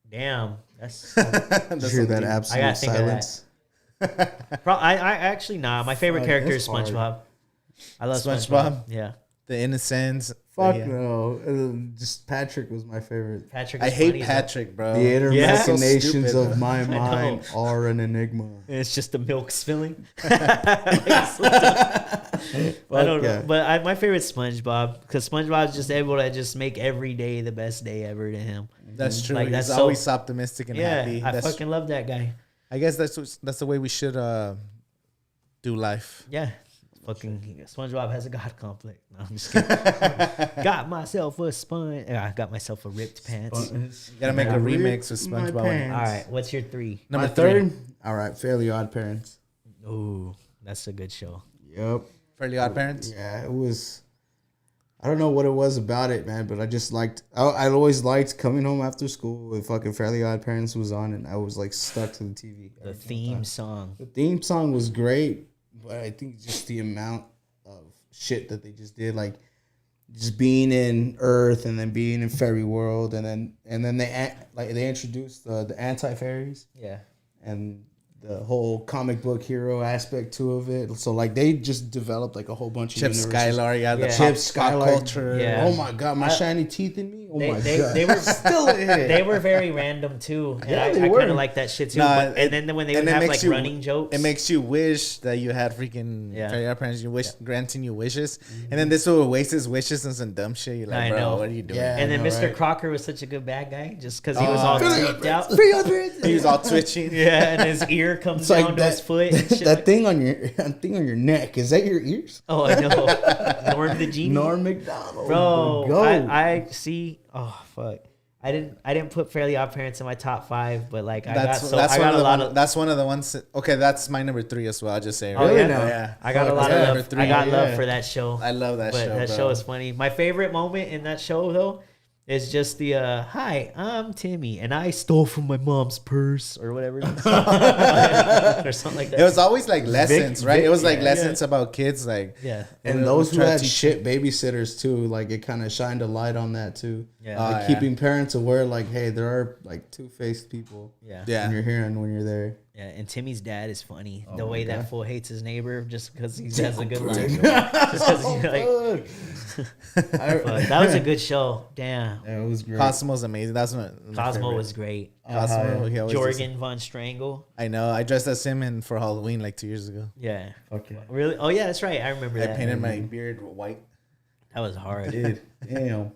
Damn, that's. Did you hear that I absolute gotta think of that. silence? I actually my favorite Fuck, character that's is SpongeBob. hard. I love SpongeBob? SpongeBob. Yeah, The innocence. Fuck yeah. no. Just Patrick was my favorite. Patrick. I is hate funny as Patrick, bro. The inner Yeah. So machinations stupid. of my know. mind are an enigma. It's just the milk spilling. I don't know, yeah. but my favorite SpongeBob, because SpongeBob is just able to just make every day the best day ever to him. That's true. Like, He's that's so- always optimistic and Yeah, happy. I That's, fucking love that guy. I guess that's the way we should do life. Yeah, fucking SpongeBob has a god complex. No, I'm just kidding. Got myself a sponge. I got myself a ripped pants. You gotta make a Yeah. remix with My SpongeBob. pants. All right, what's your 3? Number My 3, third? All right, Fairly Odd Parents. Ooh, that's a good show. Yep. Fairly Odd Parents. Yeah, it was. I don't know what it was about it, man, but I just liked. I always liked coming home after school with fucking Fairly Odd Parents was on, and I was like stuck to the TV. The theme song. The theme song was great, but I think just the amount of shit that they just did, like just being in Earth and then being in Fairy World, and then they introduced the anti fairies Yeah. and the whole comic book hero aspect to of it. So like they just developed like a whole bunch Chip of universes. Skylar, yeah, the Yeah. pop, Chip pop Skylar. culture. Yeah. Oh my god, my shiny teeth in me. Oh my god, They were still in it. they were very random too, and Yeah, I they kind were. of like that shit too. Nah, and then when they would and it have makes like you- running jokes, It makes you wish that you had freaking Yeah. Fairly Odd Parents. You wish granting you wishes, and then this will waste his wishes on some dumb shit. You're like, I bro, know. what are you doing? Yeah. and then I know, Mr. right? Crocker was such a good bad guy just because he was all Oh. tweaked out. He was all twitching. Yeah, and his ear comes It's down like to his foot. And shit that like- thing on your neck. Is that your ears? Oh, I know. Norm the genie, Norm Macdonald. bro. Go. I see. Oh fuck. I didn't put Fairly Odd Parents in my top 5, but like That's one of the ones. Okay, that's my number 3 as well. I'll just say. Oh, Right? yeah? Yeah. I got a lot Yeah, of number love. 3, I got love yeah. for that show. I love that But show. that bro. show is funny. My favorite moment in that show though is just the hi, I'm Timmy and I stole from my mom's purse or whatever. Or something like that. It was always like lessons, right? It was like yeah. lessons about kids, like Yeah. And those who try to had teach shit babysitters too, like it kind of shined a light on that too. Yeah. Oh, Like yeah. keeping parents aware, like, hey, there are like two-faced people. Yeah. Yeah. When you're here and when you're there. Yeah, and Timmy's dad is funny. The my way God. that fool hates his neighbor just because he has a good life. Just because he's like, fuck, that was a good show. Damn, Yeah, it was great. Cosmo's amazing. That's my Cosmo favorite. was great. Cosmo. He always does- Jorgen von Strangle. I know. I dressed as him in for Halloween like 2 years ago. Yeah, Fuck yeah. really. Oh yeah, that's right. I remember I that. painted my beard white. That was hard. Dude, damn.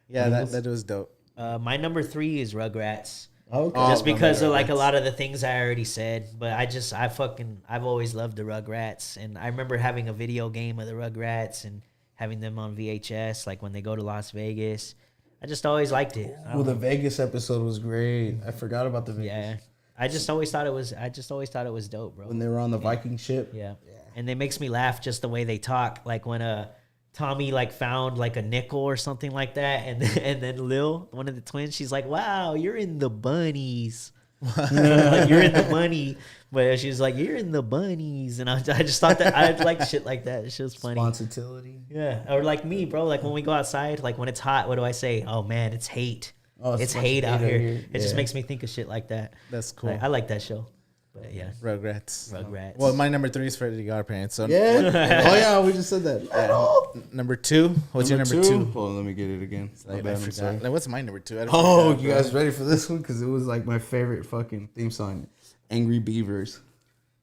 Yeah, that was dope. My number 3 is Rugrats. Okay. Oh, Just because of like a Rugrats. lot of the things I already said, but I've always loved the Rugrats, and I remember having a video game of the Rugrats and having them on VHS, like when they go to Las Vegas. I just always liked it. I Well, don't the Vegas episode was great. I forgot about the Vegas. Yeah, I just always thought it was dope, bro. When they were on the Viking ship. Yeah, and it makes me laugh just the way they talk. Like when Tommy like found like a nickel or something like that, and then Lil, one of the twins, she's like, "Wow, you're in the bunnies." Like, you're in the money, but she's like, "You're in the bunnies," and I just thought that I like shit like that. It's just funny. Responsibility. Yeah, or like me, bro. Like when we go outside, like when it's hot, what do I say? Oh man, it's hate. Oh, It's so much hate out here. It just Yeah. makes me think of shit like that. That's cool. Like, I like that show. But yeah, Rugrats. Rugrats. Well, my number 3 is Fairly Odd Parents. So Yeah. Oh yeah, we just said that. number 2. What's your number 2? Hold on, let me get it again. My Like, bad, I I'm forgot. sorry. Like, what's my number 2? I don't Oh, forget, you bro. guys ready for this one? Because it was like my favorite fucking theme song. Angry Beavers.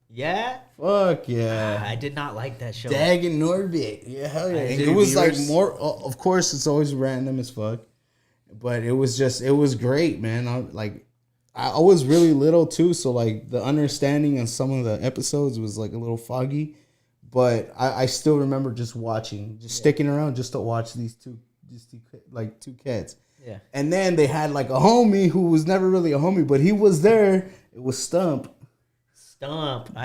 yeah, Fuck yeah. I did not like that show. Dag and Norbit. Yeah, hell yeah. Angry It was like Beavers. more, of course, it's always random as fuck. But it was great, man. I was really little too, so like the understanding on some of the episodes was like a little foggy. But I still remember just watching, just sticking around just to watch these two cats. Yeah. And then they had like a homie who was never really a homie, but he was there. It was Stump.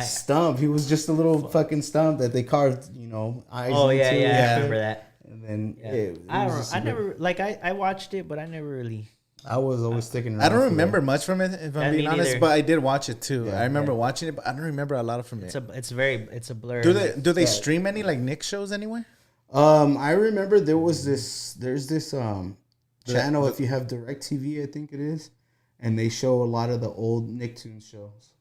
Stump. He was just a little fucking stump that they carved, eyes Oh yeah, into. yeah, I remember that. And then Yeah. it I was don't. just I a good- never like. I watched it, but I never really. I was always sticking around. I don't for remember much from it, if Yeah, I'm me being honest, neither. but I did watch it too. Yeah, I remember watching it, but I don't remember a lot from it. It's a blur. Do they stream any like Nick shows anywhere? I remember there's this channel if you have DirecTV, I think it is, and they show a lot of the old Nicktoons shows.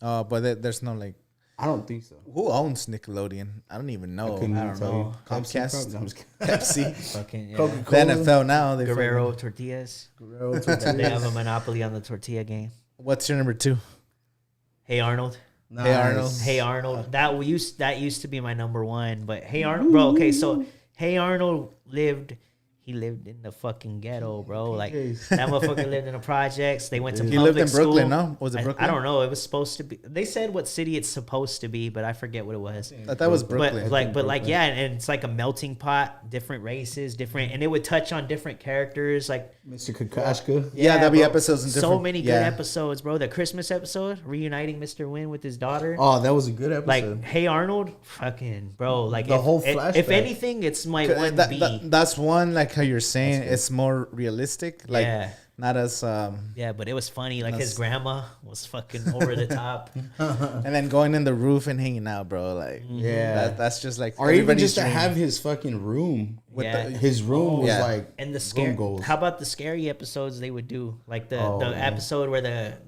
But there's no like. I don't think so. Who owns Nickelodeon? I don't even know. couldn't I don't tell know. you. Comcast? Pepsi, no, I'm just kidding. Pepsi, Fucking yeah. the Coca-Cola. NFL now. They Guerrero fucking- tortillas. Guerrero They have tortillas. a monopoly on the tortilla game. What's your number 2? Hey Arnold. Nice. Hey, Arnold. Hey Arnold. That used to be my number 1, but Hey Arnold, bro. Okay, so Hey Arnold lived in the fucking ghetto, bro. Like PJs. that motherfucker lived in the projects. They went to He public lived in Brooklyn, school. no? Was it I Brooklyn? don't know. It was supposed to be. They said what city it's supposed to be, but I forget what it was. That was Brooklyn. But like yeah, and it's like a melting pot, different races, different, and it would touch on different characters. Like Mr. Kakashka. Yeah, there'll be bro. episodes in So different- many good yeah. episodes, bro. The Christmas episode, reuniting Mr. Wynn with his daughter. Oh, that was a good episode. Like, Hey Arnold, fucking bro. Like The whole if flashback. anything, it's my one B. That's one like how you're saying it's more realistic, like Yeah. not as Yeah, but it was funny. Like his That's- grandma was fucking over the top. and then going in the roof and hanging out, bro. Like Yeah. that's just like or even everybody's just to dream. have his fucking room. With Yeah. His room was Yeah. like And the room scare. goals. How about the scary episodes they would do? Like the Oh, yeah. episode where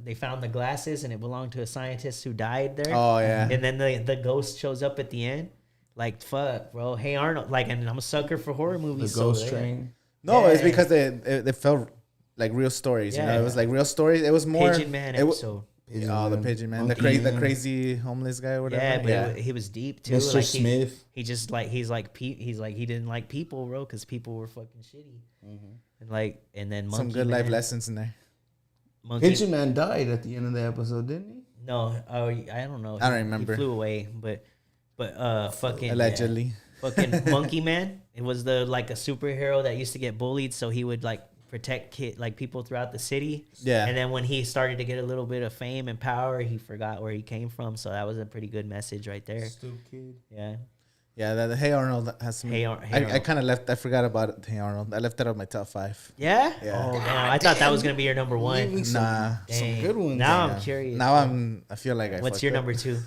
they found the glasses and it belonged to a scientist who died there. Oh yeah, And then the ghost shows up at the end. Like fuck, bro. Hey Arnold. Like, and I'm a sucker for horror the movies. Ghost so, Train. no, it's Yeah. because they felt like real stories. You know, Yeah. it was like real stories. It was more Pigeon Man it wa- episode. Oh, the pigeon man, Monkey the Man. crazy homeless guy or whatever. Yeah, but he was deep too. Mr. Like Smith. He just like he's like he didn't like people, bro, because people were fucking shitty. And then Monkey some good life Man, lessons in there. Monkey, Pigeon Man died at the end of the episode, didn't he? no, I don't know. I don't He remember. flew away, but fucking Allegedly, fucking Monkey Man. It was like a superhero that used to get bullied, so he would like protect people throughout the city. Yeah. And then when he started to get a little bit of fame and power, he forgot where he came from. So that was a pretty good message right there. Stupid kid. Yeah. Yeah, the Hey Arnold has some. Hey Arnold. I kind of left. I forgot about it, Hey Arnold. I left that on my top 5. Yeah? Yeah. Oh, damn. I thought that was going to be your number one. Leaving Nah. Dang. good ones. Now Yeah. I'm curious. Now I feel like I. What's fucked your up. number 2?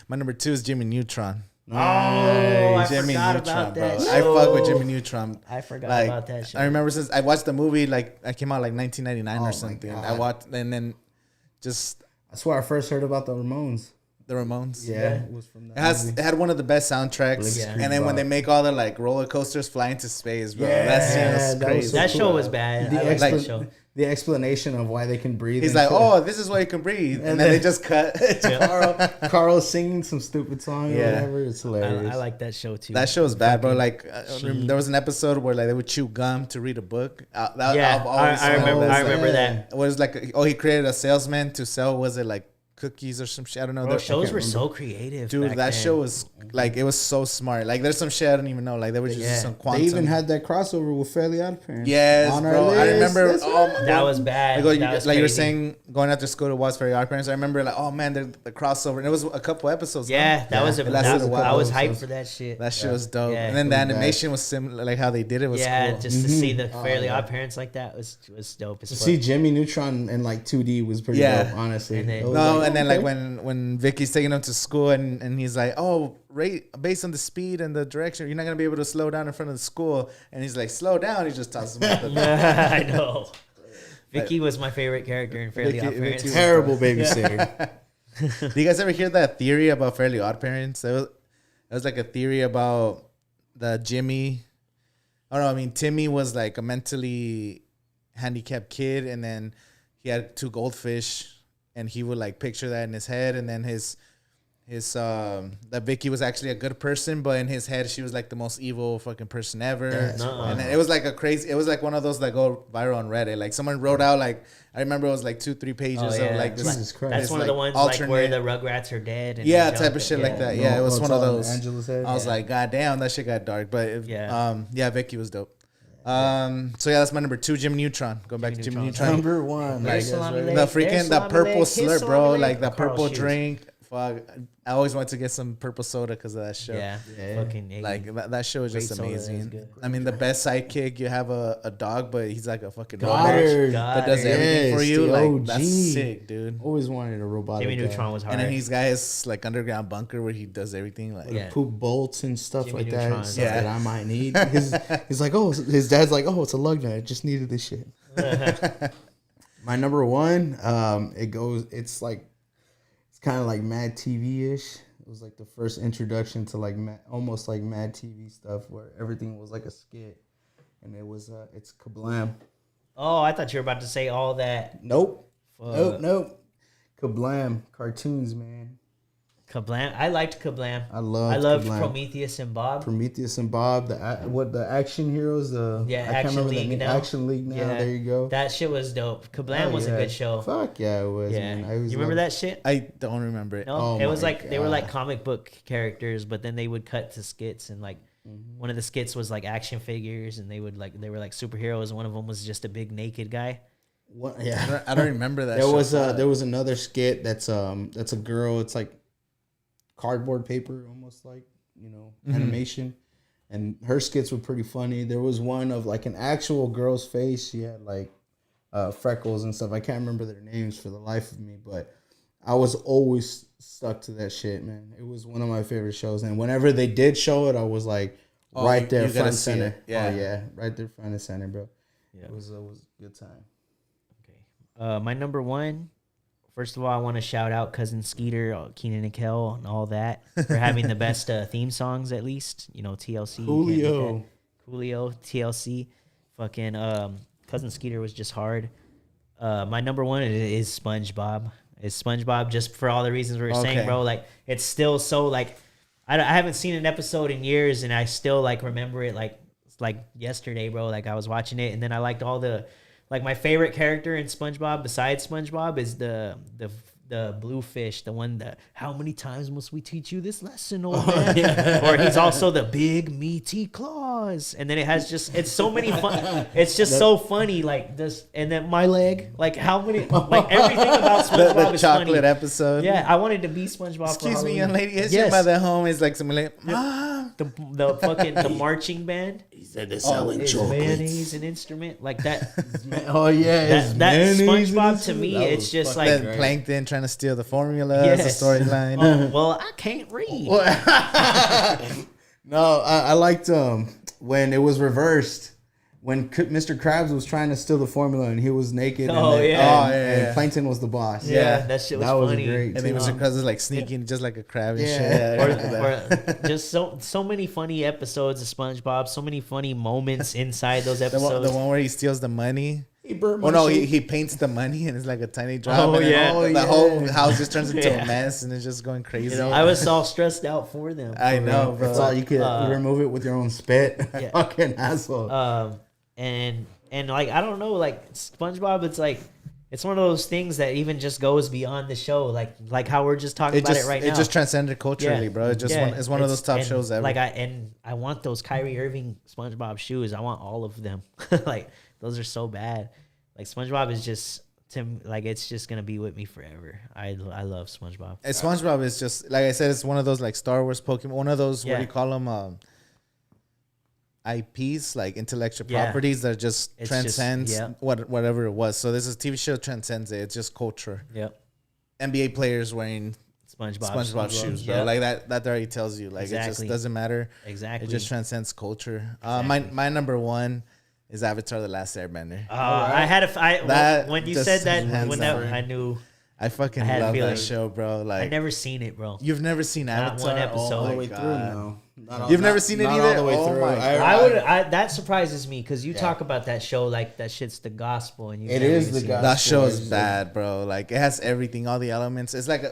My number 2 is Jimmy Neutron. Oh, I Jimmy forgot Neutron, about that bro. show. I fuck with Jimmy Neutron. I forgot Like, about that show. I remember since I watched the movie, like I came out like 1999 Oh my or something. God. I watched and then just That's where I first heard about the Ramones. the Ramones. Yeah, it was from that. It had one of the best soundtracks, Yeah. and then when they make all the like roller coasters fly into space, bro, that scene was that was crazy. so That cool. show was bad. The I like that expla- show. The explanation of why they can breathe. He's and like, shit. "Oh, this is why you can breathe," and then they just cut. Carl singing some stupid song or Yeah. whatever. It's hilarious. I like that show too. That show was bad, bro. Like Sheen. there was an episode where like they would chew gum to read a book. Yeah, I've always I remember. known I that. remember that. It was like, he created a salesman to sell. Was it like cookies or some shit? I don't know. Bro, There- shows were so creative, Dude, back that then. show was like, it was so smart. Like there's some shit I don't even know. Like there was just Yeah. some They quantum. even had that crossover with Fairly Oddparents. Yes, on our bro. I list. remember. That's Oh, right. That was bad. Like, That was like you were crazy. saying, going after school to watch Very Oddparents. I remember like, oh man, the crossover, and it was a couple episodes. Yeah, that was a. It lasted a while. I was hyped episodes. for that shit. That shit was dope. Yeah. And then the It was bad. animation was similar, like how they did it was Yeah, cool. just to see the Oh, Fairly yeah. Odd Parents like that was dope as To fuck. see Jimmy Neutron in like 2D was pretty Yeah. dope, honestly. And then- It was No, like, and then okay. like when Vicky's taking him to school and he's like, oh, based on the speed and the direction, you're not gonna be able to slow down in front of the school. And he's like, slow down. He just tosses him out the I know. Vicky was my favorite character in Fairly Vicky- Odd Parents. Vicky- terrible babysitter. Do you guys ever hear that theory about Fairly Odd Parents? It was like a theory about the Jimmy. I don't know. I mean, Timmy was like a mentally handicapped kid, and then he had 2 goldfish, and he would like picture that in his head, and then that Vicky was actually a good person, but in his head she was like the most evil fucking person ever. And then it was like it was like one of those that go viral on Reddit. Like someone wrote out like, I remember it was like 2-3 pages Oh, yeah. of like this. Jesus Christ. That's this, one of the like, ones like where the alternate- Rugrats are dead. And yeah, they type jump of shit it. like that. Yeah, it was one of those. Angela's head. I was like, God damn, that shit got dark. But Yeah. yeah, Vicky was dope. So yeah, that's my number 2, Jimmy Neutron. Going back to Jimmy Neutron. Number one. Like, There's salami the leg, freaking there's the salami purple leg, here's slurp, bro. salami Like the leg. Carl purple Shoes. drink. Fuck, I always wanted to get some purple soda because of that show. Yeah, fucking A. Like that show is just Great soda is amazing. good. I mean, the best sidekick, you have a dog, but he's like a fucking Goddard. robot God, that does yeah. everything for Yes, you. the Like OG. that's sick, dude. Always wanted a robotic Jimmy guy. Neutron was hard. And then he's got his like underground bunker where he does everything. Like Yeah. Poop bolts and stuff Jimmy like Neutron. that. Stuff Yeah. that I might need. He's like, oh, his dad's like, oh, it's a lug nut. I just needed this shit. My number one, it's kind of like Mad TV ish. It was like the first introduction to like almost like Mad TV stuff where everything was like a skit, and it's Kablam. Oh, I thought you were about to say all that. Nope. Fuck. Nope. Kablam cartoons, man. Kablam. I liked Kablam. I loved Kablam. Prometheus and Bob. Prometheus and Bob, the action heroes, Action League now. Action League now. Yeah. There you go. That shit was dope. Kablam Oh, was a yeah. good show. Fuck yeah, it was. Yeah. Man. I always You remember loved- that shit? I don't remember it. No, Oh it was my like they were like God. comic book characters, but then they would cut to skits, and like one of the skits was like action figures, and they were like superheroes, and one of them was just a big naked guy. What? I Yeah. don't, I don't remember that. There show. was another skit that's a girl. It's like cardboard paper, almost like animation, and her skits were pretty funny. There was one of like an actual girl's face. She had like freckles and stuff. I can't remember their names for the life of me, but I was always stuck to that shit, man. It was one of my favorite shows, and whenever they did show it, I was like right there, you gotta front and see center. it. Yeah. Oh yeah, right there, front and center, bro. Yeah. It was a good time. My number one. First of all, I want to shout out Cousin Skeeter, Keenan and Kel, and all that for having the best theme songs. At least TLC, you can't beat that. Coolio, TLC, fucking Cousin Skeeter was just hard. My number one is SpongeBob. It's SpongeBob just for all the reasons we were saying, bro. Like it's still so like I haven't seen an episode in years, and I still like remember it like yesterday, bro. Like I was watching it, and then I liked all the. Like my favorite character in SpongeBob, besides SpongeBob, is the the bluefish, the one that how many times must we teach you this lesson, old man? Or he's also the big meaty claws, and then it has just it's so many fun. It's just so funny, like this, and then my leg, like how many, like everything about SpongeBob the is chocolate funny. episode. Yeah, I wanted to be SpongeBob. Excuse for me, Halloween. young lady. Is Yes. your mother home? Is like something like, Mom. The fucking the marching band. He said they're selling Is chocolates. mayonnaise an instrument like that? Oh yeah, it's that mayonnaise SpongeBob and to me, that it's was just fucking like Then Plankton trying to steal the formula Yes. as a storyline. oh, well, I can't read. No, I liked when it was reversed. When Mr. Krabs was trying to steal the formula and he was naked. Oh, and then- yeah. and, Oh, yeah, and yeah. Plankton was the boss. Yeah, that shit was that was funny. great. And then too. Mr. Krabs is like sneaking just like a crab and Yeah. shit. Or just so many funny episodes of SpongeBob, so many funny moments inside those The episodes. one where he steals the money. He burnt Oh my no, shit. he paints the money and it's like a tiny drop. Oh, and then yeah. Oh, the yeah. whole house just turns into Yeah. a mess and it's just going crazy. I was all stressed out for them. I know, bro. That's all you could remove it with your own spit. Yeah. Fucking asshole. And like I don't know, like SpongeBob, it's like it's one of those things that even just goes beyond the show, like how we're just talking about it right now. It just transcended culturally, bro. It just it's one of those top and, shows ever. Like I want those Kyrie Irving SpongeBob shoes. I want all of them. Like those are so bad. Like SpongeBob is just like it's just gonna be with me forever. I love SpongeBob. And SpongeBob is just like I said, it's one of those like Star Wars Pokemon, one of those what Yeah. do you call them? IPs, like intellectual Yeah. properties that just It's transcends just- yeah. whatever it was. So this is TV show transcends it. It's just culture. Yep. NBA players wearing SpongeBob shoes, bro. Yep. Like that already tells you. Like it just Exactly. doesn't matter. Exactly. It just transcends culture. Exactly. My number one is Avatar: The Last Airbender. I had That when you just said that hands when that down. I knew I fucking I had a love feeling. that show, bro. I Like never seen it, bro. you've never seen Not Avatar? one episode. Oh all my the way through God. now. You've never seen it not either? all the way Oh through. my That surprises me because you talk about that show like that shit's the gospel and you. It never is even the seen gospel. That show is It's bad, bro. Like it has everything, all the elements. It's like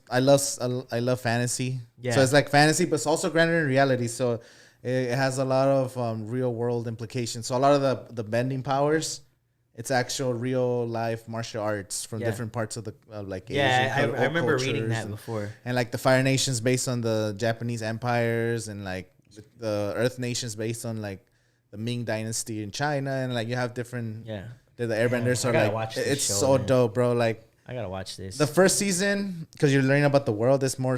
I love fantasy. Yeah. So it's like fantasy, but it's also grounded in reality. So it has a lot of real world implications. So a lot of the bending powers, it's actual real life martial arts from Yeah. different parts of the like Yeah, Asian I remember reading cultures that and- before. And like the Fire Nations based on the Japanese empires, and like the Earth Nations based on like the Ming Dynasty in China, and like you have different. Yeah, The Airbenders I are gotta like watch this it's show, so man. dope, bro. Like I gotta watch this. the first season, because you're learning about the world, it's more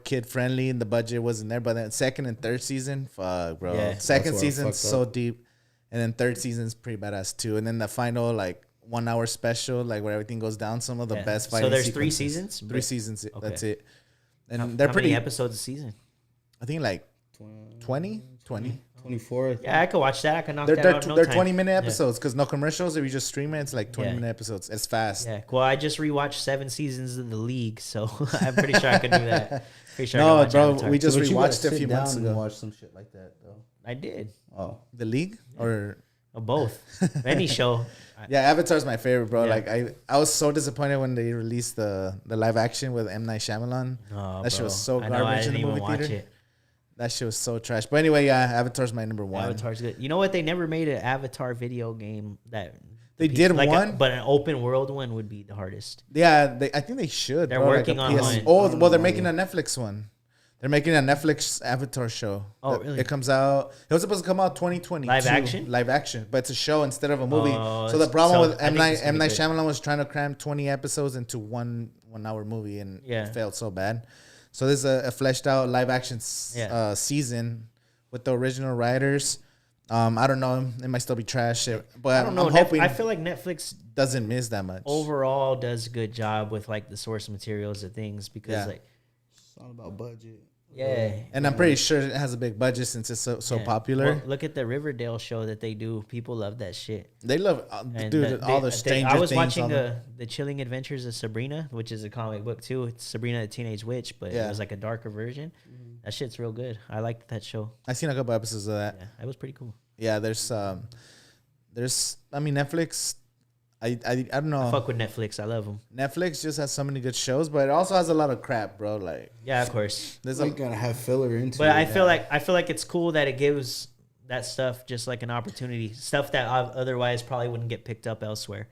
kid friendly, and the budget wasn't there. But then second and third season, fuck, bro. Yeah. Second That's where it season's fucked so up. deep, and then third season's pretty badass too. And then the final like 1 hour special, like where everything goes down, some of the Yeah. best So fighting. there's 3 sequences. seasons? 3 seasons. Okay. That's it. And how, they're how pretty. many episodes a season? I think like 20. 24. Yeah, I could watch that. I could knock They're that they're, out. in no they're time. 20-minute Yeah. episodes because no commercials. If you just stream it, it's like 20-minute episodes. It's fast. Yeah, well, I just rewatched 7 seasons of The League, so I'm pretty sure I could do that. Pretty sure I No, could watch bro, Avatar. we just But you gotta rewatched it a sit few down months and ago. watch some shit like that though. I did. Oh, The League or Both. Any show. yeah, Avatar's my favorite, bro. Yeah. Like I was so disappointed when they released the live action with M Night Shyamalan. Oh, That shit bro. was so I know, I garbage in didn't the even movie watch theater. it. That shit was so trash. But anyway, yeah, Avatar's my number one. Avatar's good. You know what? They never made an Avatar video game that They did one? but an open world one would be the hardest. Yeah, I think they should. They're bro, working like a on one. Oh, well, they're making a Netflix one. They're making a Netflix Avatar show. Oh, really? It comes out. It was supposed to come out 2020. Live action? Live action, but it's a show instead of a movie. Oh, so the problem with I M think Night it's gonna be good. Shyamalan was trying to cram 20 episodes into one hour movie, and Yeah. it failed so bad. So this is a fleshed out live action season with the original writers. I don't know. It might still be trash, but I don't know. I'm hoping I feel like Netflix doesn't miss that much. overall does a good job with like the source materials of things because Yeah. like it's all about budget. yeah. And I'm pretty sure it has a big budget since it's so Yeah. popular. Well, look at the Riverdale show that they do. People love that shit. They love, And dude, all the Stranger I was Things. watching all the Chilling Adventures of Sabrina, which is a comic book too. It's Sabrina the Teenage Witch, but Yeah. it was like a darker version. That shit's real good. I liked that show. I've seen a couple episodes of that. Yeah, it was pretty cool. Yeah, there's I mean, Netflix. I don't know. Fuck with Netflix. I love them. Netflix just has so many good shows, but it also has a lot of crap, bro. Like, Yeah, of course. there's Like gotta have filler into But it. I feel like it's cool that it gives that stuff just like an opportunity, stuff that otherwise probably wouldn't get picked up elsewhere.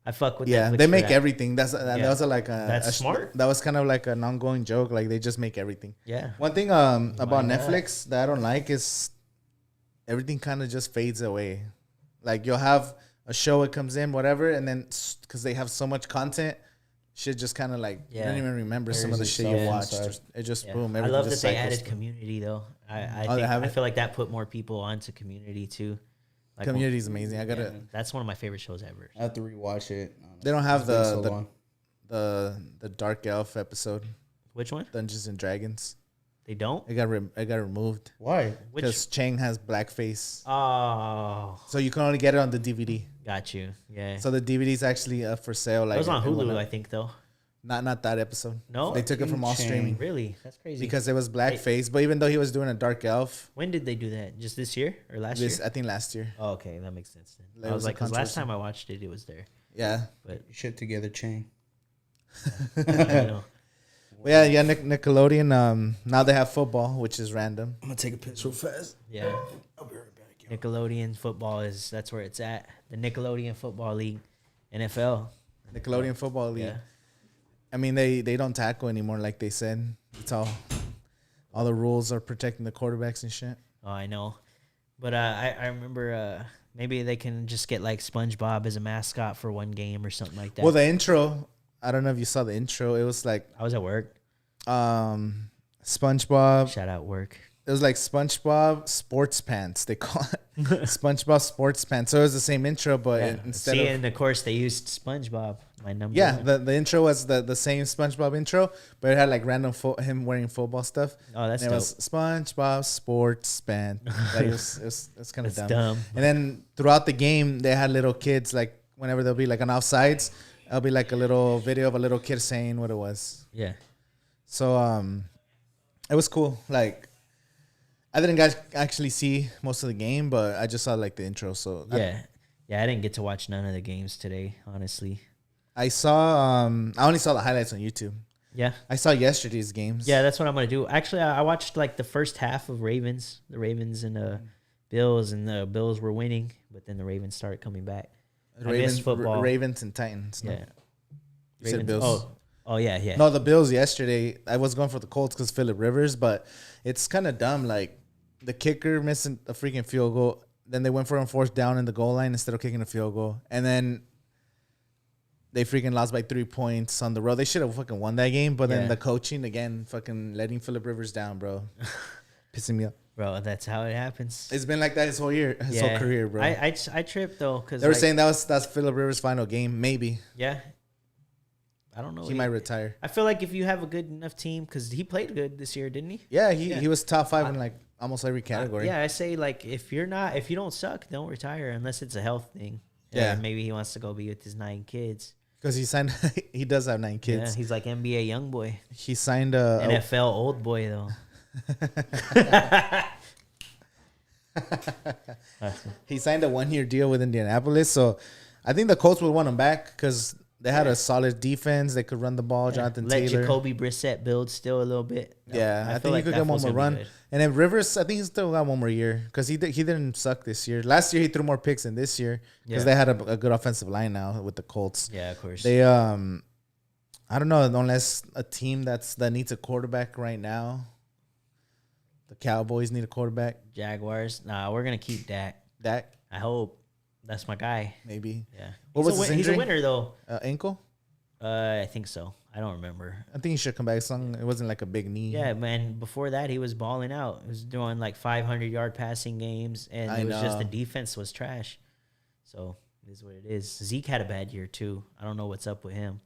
I fuck with Yeah, Netflix they for make that. everything. That Yeah. was like That's smart. That was kind of like an ongoing joke. Like they just make everything. Yeah. One thing about not? Netflix that I don't like is everything kind of just fades away. Like you'll have a show, it comes in, whatever, and then because they have so much content, shit just kind of like you don't even remember some of the shit you itself watched. inside. It just Yeah. boom. I Everything love that just they cycles added through. Community though. I Oh, they have I it? feel like that put more people onto Community too. Like Community's amazing. I gotta. that's one of my favorite shows ever. I have to rewatch it. They don't have It's been so the long. the Dark Elf episode, Which one? Dungeons and Dragons. They don't. It got removed Why? Which? because Chang has blackface, Oh, so you can only get it on the DVD. got you. Yeah. So the DVD is actually up for sale. Like It was on it went Hulu, up. I think, though. Not that episode. No? They took it from all Chang. streaming Really? That's crazy. because it was blackface. But even though he was doing a Dark Elf, When did they do that? Just this year or last year? I think last year. Oh, okay, that makes sense then. There I was was a like, because last controversy. time I watched it, it was there. Yeah, But Shit together, chain. you know, yeah. Nickelodeon. Now they have football, which is random. I'm gonna take a piss real fast. yeah, I'll be right back. Yo. Nickelodeon football that's where it's at. The Nickelodeon Football League, NFL. Nickelodeon Football League. Yeah, I mean, they don't tackle anymore, like they said. It's all the rules are protecting the quarterbacks and shit. oh, I know. But I remember maybe they can just get like SpongeBob as a mascot for one game or something like that. Well, the intro. I don't know if you saw the intro. It was like I was at work. SpongeBob. Shout out work. It was like SpongeBob Sports Pants. They call it SpongeBob Sports Pants. So it was the same intro, but Yeah. instead See, of and of course they used SpongeBob. My number. yeah, one. the intro was the same SpongeBob intro, but it had like random him wearing football stuff. Oh, that's and it dope. was SpongeBob Sports Pants. Like it was kind of That's dumb. dumb. And then throughout the game, they had little kids like whenever there'll be like an offsides, it'll be like a little video of a little kid saying what it was. Yeah. So it was cool. Like I didn't actually see most of the game, but I just saw like the intro. So Yeah, I didn't get to watch none of the games today, honestly. I saw I only saw the highlights on YouTube. Yeah. I saw yesterday's games. Yeah, that's what I'm gonna do. Actually, I watched like the first half of Ravens, the Ravens and Bills, and the Bills were winning, but then the Ravens started coming back. I miss football. Ravens and Titans. No. Yeah, You said Bills. Oh yeah. No, the Bills yesterday. I was going for the Colts because Phillip Rivers, but it's kind of dumb. Like the kicker missing a freaking field goal. Then they went for a fourth down in the goal line instead of kicking a field goal, and then they freaking lost by 3 points on the road. They should have fucking won that game, but then Yeah. the coaching again, fucking letting Phillip Rivers down, bro, pissing me off. Bro, that's how it happens. It's been like that his whole year, his whole career, bro. I tripped though because They were saying that's Phillip Rivers' final game. Maybe yeah. I don't know. he might retire. I feel like if you have a good enough team, because he played good this year, didn't he? Yeah, he was top 5 in like almost every category. Yeah, I say like if you don't suck, don't retire unless it's a health thing. Yeah. And maybe he wants to go be with his 9 kids. Because he signed, he does have 9 Yeah, kids. he's like NBA young boy, He signed a NFL old boy though. he signed a 1-year deal with Indianapolis. So I think the Colts would want him back because they had a solid defense. They could run the ball. Jonathan Let Taylor. Jacoby Brissett build still a little bit. Yeah, I feel think like he could that get one fool's more gonna be run. good. And then Rivers, I think he's still got one more year because he didn't suck this year. Last year he threw more picks than this year because Yeah. they had a good offensive line now with the Colts. Yeah, of course. They I don't know, unless a team that needs a quarterback right now. The Cowboys need a quarterback. Jaguars. Nah, we're gonna keep Dak. Dak, I hope. That's my guy. maybe. Yeah. What was his He's a injury? winner though. Ankle? I think so. I don't remember. I think he should come back as long it wasn't like a big knee. Yeah, man. Before that, he was balling out. He was doing like 500-yard passing games, and I it was just the know. defense was trash. So it is what it is. Zeke had a bad year too. I don't know what's up with him.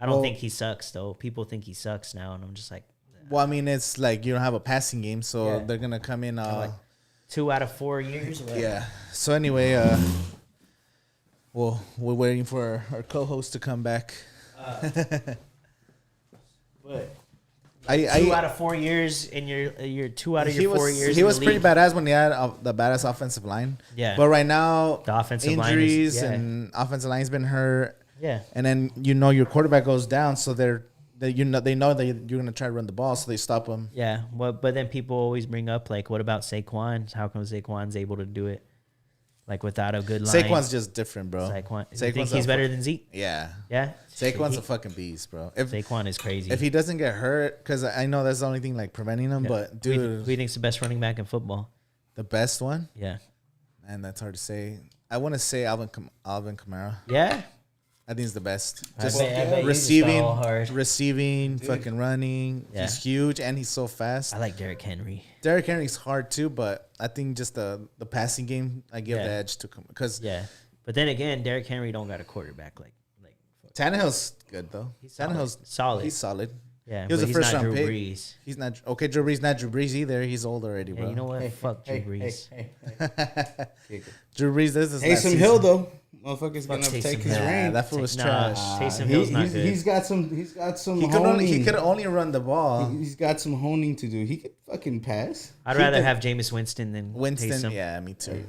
I don't Well- think he sucks though. People think he sucks now, and I'm just like, Well, I mean, it's like you don't have a passing game, so Yeah. they're gonna come in. like 2 out of 4 years. Or whatever. Yeah. So anyway, well, we're waiting for our co-host to come back. But I 2 out of 4 years, and you're 2 out of he your 4 was years. he in was the pretty league. badass when he had the badass offensive line. Yeah. But right now, The offensive line is- injuries yeah. and offensive line's been hurt, Yeah. and then your quarterback goes down, so they know that you're gonna try to run the ball, so they stop him. Yeah. Well, but then people always bring up like, what about Saquon? How come Saquon's able to do it? Like without a good line. Saquon's just different, bro. Saquon. You Saquon's think he's better than Zeke? Yeah. Yeah. Saquon's a fucking beast, bro. If Saquon is crazy. if he doesn't get hurt, because I know that's the only thing like preventing him, Yeah. but dude, who do you think's the best running back in football? the best one, Yeah. man, that's hard to say. I want to say Alvin Kamara. Yeah. I think he's the best. I Just bet you just receiving, fell hard. fucking running. Yeah. He's huge and he's so fast. I like Derrick Henry. Derrick Henry's hard too, but I think just the passing game, I give Yeah. the edge to him because Yeah. But then again, Derrick Henry don't got a quarterback like Tannehill's good though. He's Tannehill's solid. He's solid. Yeah. He was but a he's first not round Drew pick. Brees. He's not okay. Drew Brees not Drew Brees either. He's old already, Yeah, bro. you know what? Fuck Drew Brees. Drew Brees. This is last Taysom season. Hill though, motherfucker's Fuck gonna Taysom take his Hill. Yeah, reign. that fool was Nah, trash. Taysom Hill's not good. He's got some. He's got some. He honing. could only run the ball. He's got some honing to do. He could fucking pass. I'd rather have Jameis Winston than Winston, Taysom. yeah, me too.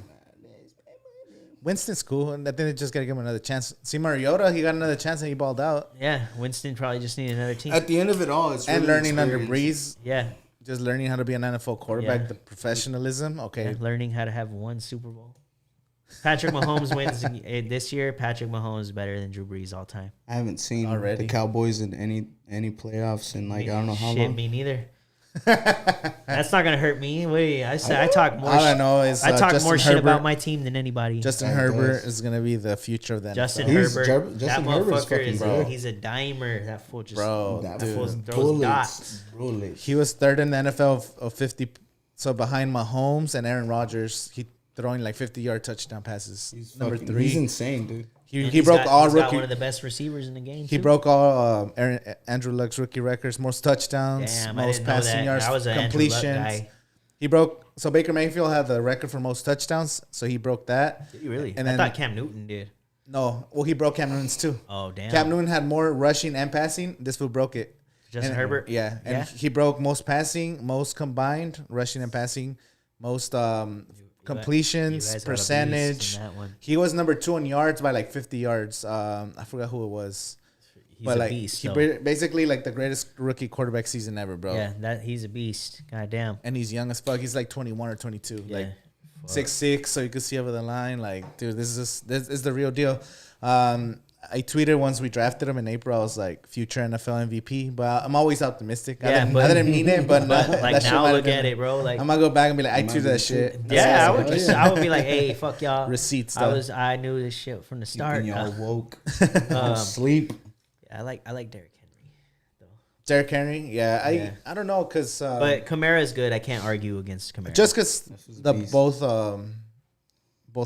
Winston's cool, and I think they just gotta give him another chance. See Mariota, he got another chance and he balled out. Yeah, Winston probably just needed another team. At the end of it all, it's And really learning under experience. Breeze, Yeah, just learning how to be an NFL quarterback, Yeah. the professionalism. Okay, yeah, learning how to have one Super Bowl. Patrick Mahomes wins this year. Patrick Mahomes is better than Drew Brees all time. I haven't seen Already. the Cowboys in any playoffs in like I don't know how Shit, long. me neither. That's not gonna hurt me. Wait, I talk more. all I know is I talk Justin more shit Herbert. about my team than anybody. Justin That Herbert does. is gonna be the future of the Justin NFL. He's Herbert. Justin that Herbert's motherfucker fucking is good. he's a dimer. That fool just Bro, That dude. fool's throws dots. bullets. He was third in the NFL of 50, so behind Mahomes and Aaron Rodgers. He throwing like 50-yard touchdown passes. He's Number fucking- 3. He's insane, dude. He He's broke got- all he's got rookie. one of the best receivers in the game. He too. broke all Andrew Luck's rookie records, most touchdowns, Damn, I most didn't know passing that. yards, I was an Andrew Luck completions. guy. He broke. So Baker Mayfield had the record for most touchdowns, so he broke that. Did he really? And I then thought Cam Newton did. no, well he broke Cam Newton's too. Oh damn. Cam Newton had more rushing and passing. This fool broke it. Justin And- Herbert. Yeah, and Yeah. he broke most passing, most combined rushing and passing, most You completions, guys got a beast percentage. in that one. He was number 2 in yards by like 50 yards. I forgot who it was. He's but a like beast. he though. basically like the greatest rookie quarterback season ever, bro. Yeah, that he's a beast. God damn. And he's young as fuck. He's like 21 or 22. Yeah. Like Fuck. 6'6", so you can see over the line. Like, dude, this is the real deal. I tweeted once we drafted him in April. I was like, future NFL MVP. But I'm always optimistic. Yeah, I but- didn't mean it, but But that like shit now, might have look been- at it, bro. Like, I'm gonna go back and be like, I Might tweeted be that too- shit. yeah, I That's would it. just, I would be like, hey, fuck y'all. Receipts. I knew this shit from the start. Keeping y'all woke. Um, Sleep. I like Derrick Henry, Derrick Henry. Yeah, Yeah. I don't know because but Kamara is good. I can't argue against Kamara. just because was a the beast. both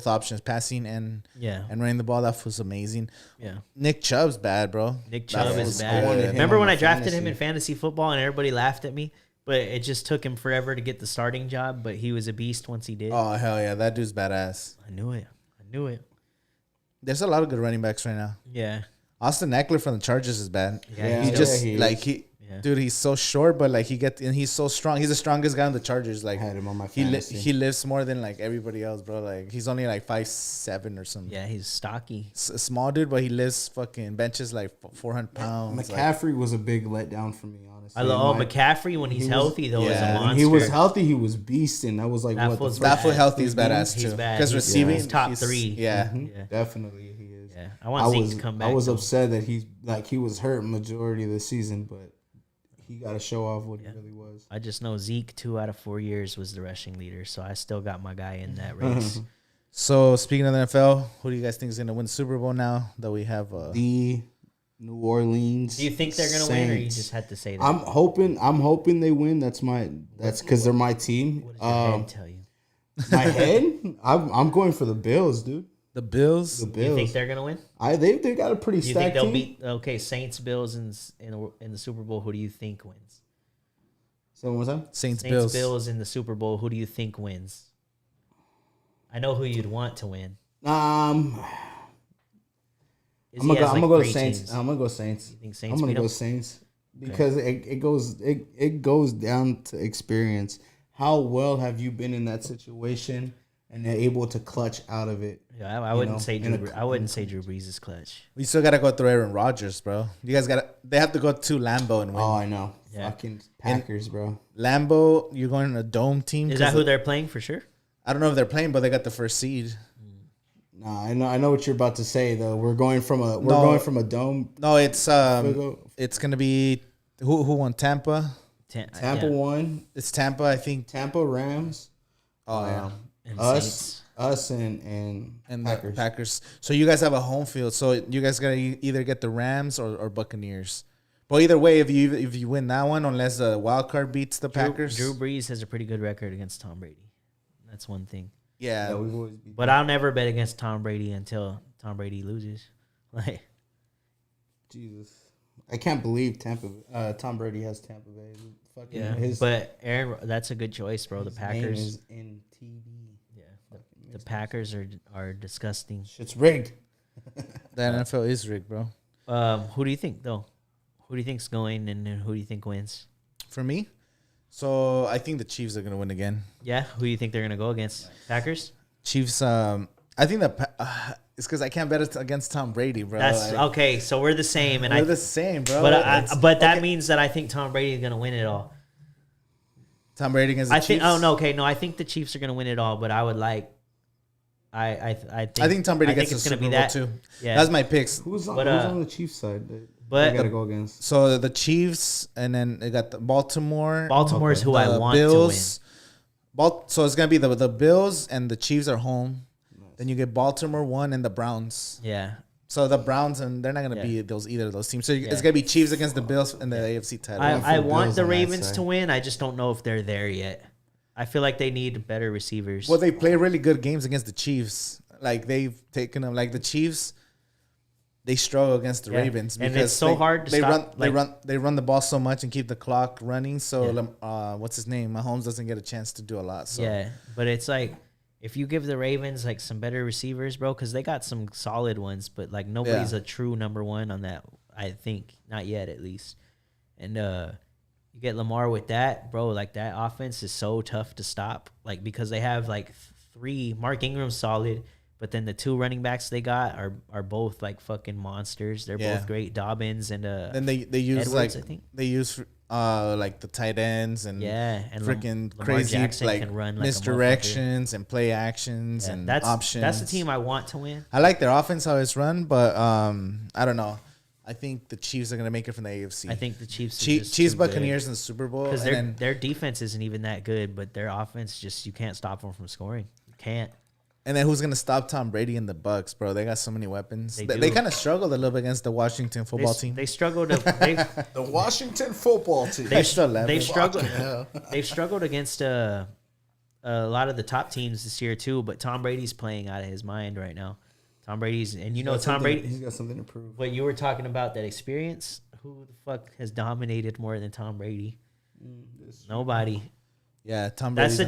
options, passing and yeah, running the ball, that was amazing. yeah. Nick Chubb's bad, bro. Nick That Chubb is was bad. good. Remember on when the I drafted him fantasy. in fantasy football and everybody laughed at me? But it just took him forever to get the starting job. But he was a beast once he did. Oh hell yeah, that dude's badass. I knew it. There's a lot of good running backs right now. Yeah, Austin Eckler from the Chargers is bad. Yeah, he he's just he like is. Yeah. dude, he's so short, but like and he's so strong. He's the strongest guy on the Chargers. Like I had him on my he fantasy. he lifts more than like everybody else, bro. Like he's only like 5'7" or something. yeah. He's stocky. Small dude, but he lifts fucking benches like 400 pounds. Like, McCaffrey was a big letdown for me, honestly. I love My- McCaffrey when he's he was- healthy though. Is yeah, a when monster. When he was healthy, he was beasting. That was like That what the fool's first that foot bad. healthy is three games? badass He's too. bad. Because He's- receiving, he's top 3. Yeah. Mhm. Yeah. Definitely he is. Yeah, I want Zeke to come back. I was though. upset that he was hurt majority of the season, but he got to show off what he really was. I just know Zeke 2 out of 4 years was the rushing leader, so I still got my guy in that race. So speaking of the NFL, who do you guys think is going to win the Super Bowl now that we have? The New Orleans. Do you think they're gonna win, or you Saints. just had to say that? I'm hoping they win. That's because they're my team. What does your head tell you? My head, I'm going for the Bills, dude. The Bills. The You think Bills. they're gonna win? They got a pretty Do you think stacked they'll team. beat Saints Bills in the Super Bowl? Who do you think wins? Say one more time. Saints, Saints Bills. Bills in the Super Bowl. Who do you think wins? I know who you'd want to win. I'm gonna go three Saints. teams. I'm gonna go Saints. You think Saints I'm gonna beat go 'em? Saints because it goes down to experience. How well have you been in that situation and they're able to clutch out of it? Yeah, I you wouldn't know, say in a- Drew. I wouldn't say Drew Brees is clutch. We still got to go through Aaron Rodgers, bro. You guys got to. They have to go to Lambeau and win. Oh, I know. Yeah. Fucking Packers, bro. Lambeau, you're going to a dome team. Is 'cause that who they're playing for sure? I don't know if they're playing, but they got the first seed. Nah, I know what you're about to say though. We're going from a dome. No, it's gonna be who won Tampa. Tampa won. It's Tampa, I think. Tampa Rams. Oh yeah. And Us and Packers. The Packers. So you guys have a home field. So you guys gotta either get the Rams or Buccaneers. But either way, if you win that one, unless the wild card beats the Packers, Drew Brees has a pretty good record against Tom Brady. That's one thing. Yeah, we've always beat But I'll never bet against Tom Brady until Tom Brady loses. Like, Jesus, I can't believe Tom Brady has Tampa Bay. Fucking yeah. But Aaron, that's a good choice, bro. The Packers name is in TV. Yeah, the Packers are disgusting. Shit's rigged. The NFL is rigged, bro. Who do you think though? Who do you think's going, and who do you think wins? For me, so I think the Chiefs are gonna win again. Yeah, who do you think they're gonna go against? Packers. Chiefs. I think that it's because I can't bet it against Tom Brady, bro. That's like, okay. So we're the same, and we're the same, bro. But that means that I think Tom Brady is gonna win it all. Tom Brady against the Chiefs. Oh no, okay, no, I think the Chiefs are gonna win it all, but I would like. I think Tom Brady gets the Super Bowl too. Yeah, that's my picks. Who's on the Chiefs side? But they gotta go against. So the Chiefs, and then they got the Baltimore. Baltimore is who I want Bills, to win. So it's gonna be the Bills and the Chiefs are home. Nice. Then you get Baltimore 1 and the Browns. Yeah. So the Browns, and they're not gonna be either of those teams. So it's gonna be Chiefs against the Bills in the AFC title. I want the Ravens to win. I just don't know if they're there yet. I feel like they need better receivers. Well, they play really good games against the Chiefs. Like they've taken them. Like the Chiefs, they struggle against the Ravens because and it's so hard to stop. They run the ball so much and keep the clock running. So what's his name? Mahomes doesn't get a chance to do a lot. So. Yeah, but it's like if you give the Ravens like some better receivers, bro, because they got some solid ones, but like nobody's a true number one on that. I think not yet, at least. And you get Lamar with that, bro. Like that offense is so tough to stop. Like because they have like 3. Mark Ingram's solid. But then the 2 running backs they got are both like fucking monsters. They're both great, Dobbins and then they use Edwards, I think. They use like the tight ends and and freaking Lamar crazy Jackson like can run like misdirections and play actions and options. That's the team I want to win. I like their offense how it's run, but I don't know. I think the Chiefs are gonna make it from the AFC. I think the Chiefs Chiefs Buccaneers in the Super Bowl because their defense isn't even that good, but their offense just you can't stop them from scoring. You can't. And then who's gonna stop Tom Brady and the Bucks, bro? They got so many weapons. They kind of struggled a little bit against the Washington football team. They struggled. The Washington football team. They've struggled. They've struggled against a lot of the top teams this year too. But Tom Brady's playing out of his mind right now. Tom Brady's Tom Brady. He's got something to prove. What you were talking about that experience? Who the fuck has dominated more than Tom Brady? Nobody. Yeah, Tom Brady. That's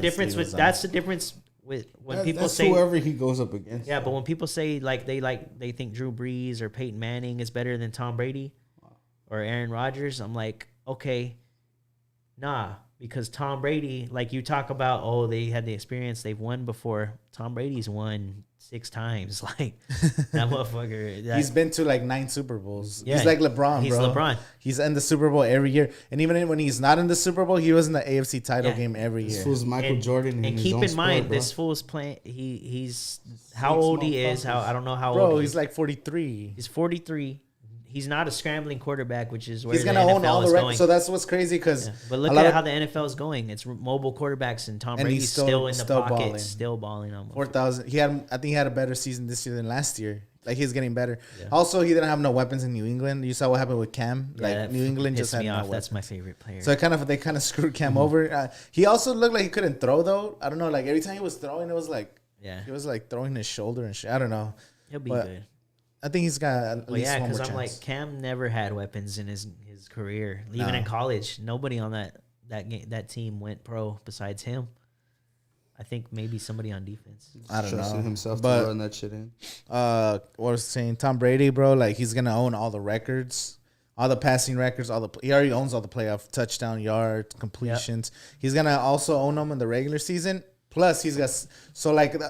the difference with when people say whoever he goes up against. Yeah, but when people say they think Drew Brees or Peyton Manning is better than Tom Brady or Aaron Rodgers, I'm like, okay, nah, because Tom Brady, like you talk about, they had the experience, they've won before. Tom Brady's won 6 times. Like that motherfucker. He's been to like 9 Super Bowls. Yeah, he's like LeBron, He's bro. LeBron. He's in the Super Bowl every year. And even when he's not in the Super Bowl, he was in the AFC title game every year. This fool's Michael Jordan. And keep in mind, this fool is playing. He's how old he is. I don't know how old. Bro, he's like 43. He's 43. He's not a scrambling quarterback, which is where he's gonna own all the records. So that's what's crazy because. Yeah. But look at how the NFL is going. It's mobile quarterbacks, and Tom Brady's still in the pocket, still balling on 4,000. I think he had a better season this year than last year. Like he's getting better. Yeah. Also, he didn't have no weapons in New England. You saw what happened with Cam. Yeah, like New England just had no weapons. That's my favorite player. So they kind of screwed Cam over. He also looked like he couldn't throw though. I don't know. Like every time he was throwing, it was like he was like throwing his shoulder and shit. I don't know. He'll be good. I think he's got at least one more chance. Because I'm like Cam never had weapons in his career, even in college. Nobody on that team went pro besides him. I think maybe somebody on defense. I don't know himself to run that shit in. What I was saying, Tom Brady, bro, like he's gonna own all the records, all the passing records, he already owns all the playoff touchdown yards, completions. Yep. He's gonna also own them in the regular season. Plus, he's got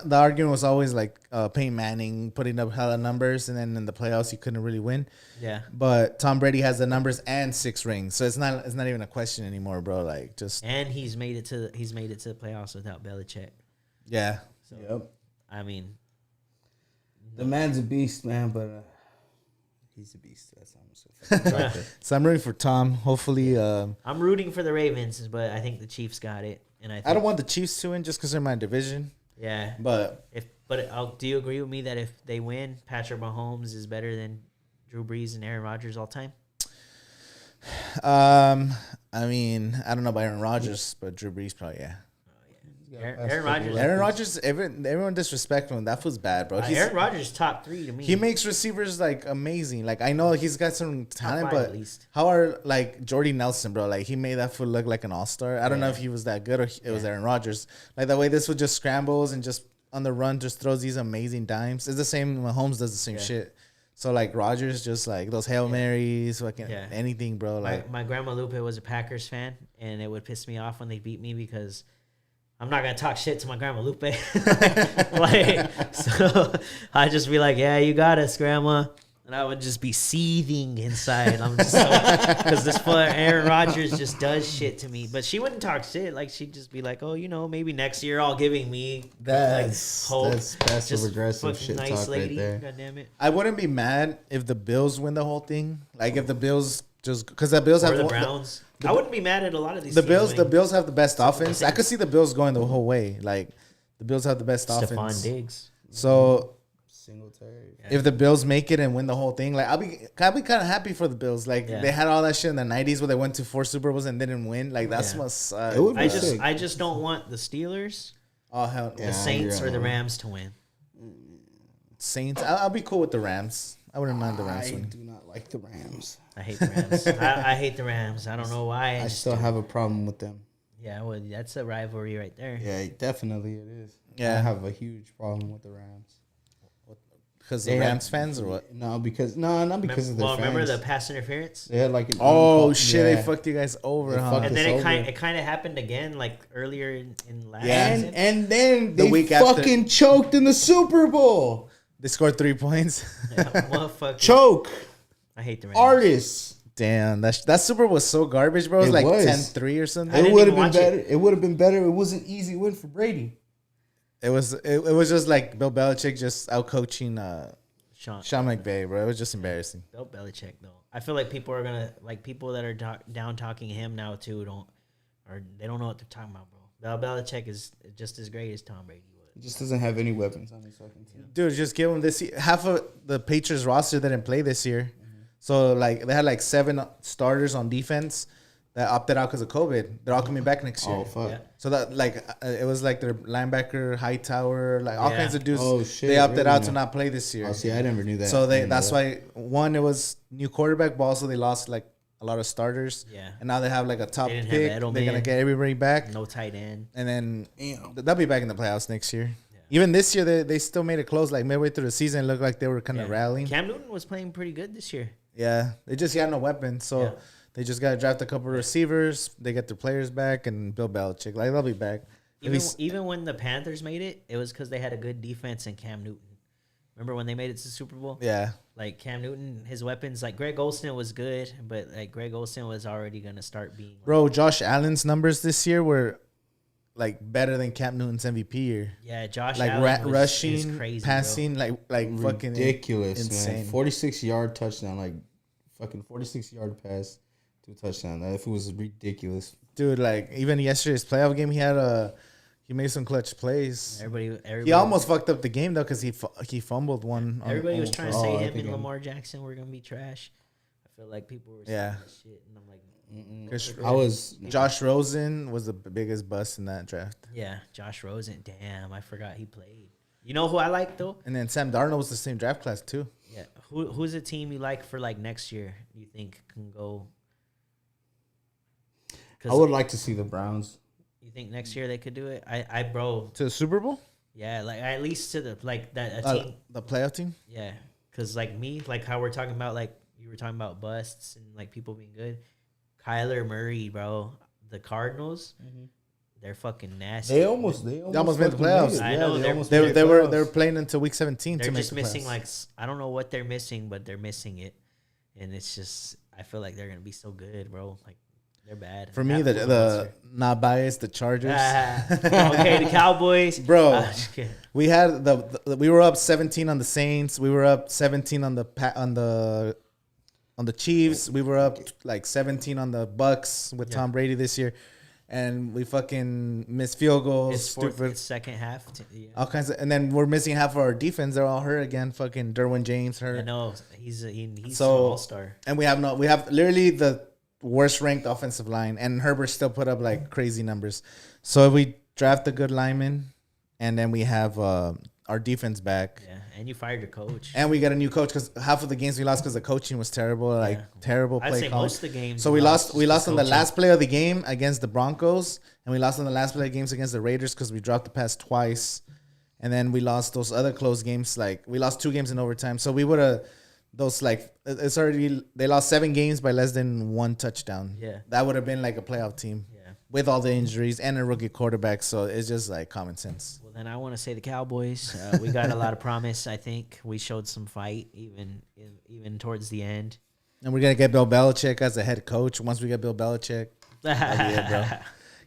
the argument was always like Peyton Manning putting up hella numbers, and then in the playoffs he couldn't really win. Yeah. But Tom Brady has the numbers and 6 rings, so it's not even a question anymore, bro. Like and he's made it to the playoffs without Belichick. Yeah. So, I mean, The man's a beast, man, but he's a beast. That's how I'm so So I'm rooting for Tom. Hopefully, I'm rooting for the Ravens, but I think the Chiefs got it. And I don't want the Chiefs to win just because they're my division. Yeah, But do you agree with me that if they win, Patrick Mahomes is better than Drew Brees and Aaron Rodgers all time? I mean, I don't know about Aaron Rodgers, but Drew Brees probably, yeah. Aaron Rodgers. Aaron Rodgers, everyone disrespectful him. That was bad, bro. Aaron Rodgers top 3 to me. He makes receivers like amazing. Like I know he's got some talent, 5 but at least. how are like Jordy Nelson, bro? Like he made that foot look like an all-star. I don't know if he was that good or it was Aaron Rodgers. Like the way this would just scrambles and just on the run just throws these amazing dimes. It's the same. Mahomes does the same shit. So like Rodgers just like those Hail Marys, fucking anything, bro. Like my grandma Lupe was a Packers fan, and it would piss me off when they beat me because I'm not gonna talk shit to my grandma Lupe. So I'd just be like, "Yeah, you got us, grandma," and I would just be seething inside. I'm just because this fool Aaron Rodgers just does shit to me. But she wouldn't talk shit. Like she'd just be like, "Oh, maybe next year all giving me that's hope." That's passive aggressive fucking shit nice talk lady. right there. God damn it. I wouldn't be mad if the Bills win the whole thing. Like if the Bills just because the Bills Or have the Browns. I wouldn't be mad at a lot of these. The teams Bills, the winning. Bills have the best offense. I could see the Bills going the whole way. Like the Bills have the best Stephon offense. Diggs. So Singletary. if the Bills make it and win the whole thing, like I'll be kind of happy for the Bills. Like they had all that shit in the '90s where they went to 4 Super Bowls and didn't win. Like that's must suck. It would be I just don't want the Steelers, Oh hell, the Saints, or the Rams to win. Saints. I'll be cool with the Rams. I wouldn't mind the Rams I winning. do not like the Rams. I hate the Rams. I hate the Rams. I don't know why. I still have a problem with them. Yeah, well, that's a rivalry right there. Yeah, definitely it is. Yeah. I have a huge problem with the Rams. Because the Rams fans or what? No, not because of their fans. Remember the pass interference? They had like an Shit, they fucked you guys over, huh? fucked And us then over. it kind of happened again, like earlier in last Yeah. season. And then The they week after- fucking choked in the Super Bowl. They scored 3 points. Yeah, motherfucker. Choke I hate the Rams. artists. Damn, that Super Bowl was so garbage, bro. It was It like was. 10-3 or something. didn't It would have even been watch better. it. It would have been better. It was an easy win for Brady. It was just like Bill Belichick just out coaching Sean McVay, bro. It was just embarrassing. Bill Belichick, though. I feel like people are gonna people that are down talking him now too they don't know what they're talking about, bro. Bill Belichick is just as great as Tom Brady was. He just doesn't have any weapons on his fucking team. Dude, just give them this. Half of the Patriots roster didn't play this year. So, like, they had, like, 7 starters on defense that opted out because of COVID. They're all coming back next year. Oh fuck! Yeah. So, that, like, it was, like, their linebacker, Hightower, like, all Yeah. kinds of dudes. Oh, shit, They opted really out to now? not play this year. Oh, see, I never knew that. So, I didn't know that's that. why, one, it was new quarterback, but also they lost, like, a lot of starters. Yeah. And now they have, like, a top They didn't pick. have They're Edelman. going to get everybody back. No tight end. And then Damn. they'll be back in the playoffs next year. Even this year, they still made it close. Like, midway through the season, it looked like they were kind of rallying. Cam Newton was playing pretty good this year. Yeah, they just got no weapons, so they just got to draft a couple of receivers. They get their players back, and Bill Belichick, like they'll be back. Even when the Panthers made it, it was because they had a good defense and Cam Newton. Remember when they made it to the Super Bowl? Yeah, Like Cam Newton, his weapons, like Greg Olsen was good, but like Greg Olsen was already gonna start being. Like, bro, Josh Allen's numbers this year were like better than Cam Newton's MVP year. yeah, Josh Like Allen is rushing, crazy, passing, like fucking Ridiculous, insane. man. 46-yard touchdown, like fucking 46-yard pass to a touchdown. That was ridiculous. dude. Like even yesterday's playoff game, he made some clutch plays. Everybody, He almost fucked up the game though because he fumbled one. everybody was trying to say I him think and I- Lamar Jackson were gonna be trash. I feel like people were saying that shit, and I'm like, I was Josh Rosen was the biggest bust in that draft, yeah, Josh Rosen. Damn, I forgot he played. You know who I like though? and then Sam Darnold was the same draft class too. Yeah, who's a team you like for like next year? You think can go? I would like to see the Browns. You think next year they could do it? I bro, To the Super Bowl, yeah, like at least to the like that a team. the playoff team. Yeah, because like me, like how we're talking about, like you were talking about busts and like people being good. Kyler Murray, bro, the Cardinals, they're fucking nasty. They almost made the fucking playoffs. made it. I Yeah, know, they they're- almost They made they the were playoffs. they were playing until week 17 They're to make just the missing playoffs. like I don't know what they're missing, but they're missing it, and it's just I feel like they're gonna be so good, bro. Like They're bad. For me, the not biased, the Chargers. Okay, the Cowboys, Bro. We had we were up 17 on the Saints. We were up 17 on the Chiefs. We were up like 17 on the Bucks with Tom Brady this year, and we fucking missed field goals. It's stupid. Second half, all kinds of, and then we're missing half of our defense. They're all hurt again. Fucking Derwin James hurt. I know he's an all-star, and we have literally the worst ranked offensive line, and Herbert still put up like crazy numbers. So if we draft a good lineman, and then we have our defense back. Yeah, and you fired your coach. And we got a new coach because half of the games we lost because the coaching was terrible, terrible play. I'd say calling. most of the games. So we lost on the last play of the game against the Broncos, and we lost on the last play of games against the Raiders because we dropped the pass twice, and then we lost those other close games. Like we lost 2 games in overtime, so we would have they lost 7 games by less than 1 touchdown. Yeah, that would have been like a playoff team. Yeah, with all the injuries and a rookie quarterback, so it's just like common sense. Well, then I want to say the Cowboys. We got a lot of promise. I think we showed some fight even towards the end. And we're gonna get Bill Belichick as a head coach. Once we get Bill Belichick, that'll be it, bro.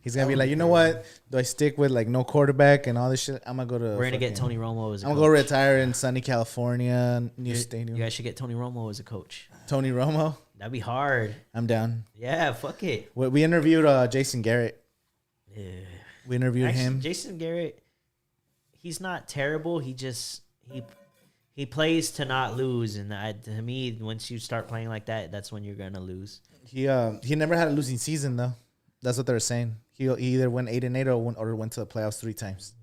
He's gonna be like, you know what? Do I stick with like no quarterback and all this shit? I'm gonna go to. We're gonna get Tony Romo as a coach. I'm gonna go retire in sunny California, new stadium. You guys should get Tony Romo as a coach. Tony Romo? That'd be hard. I'm down. Yeah, fuck it. We interviewed Jason Garrett. Yeah. We interviewed him. Jason Garrett, he's not terrible. He plays to not lose, and to me, once you start playing like that, that's when you're gonna lose. He never had a losing season though. That's what they're saying. He either went 8-8 or went to the playoffs 3 times.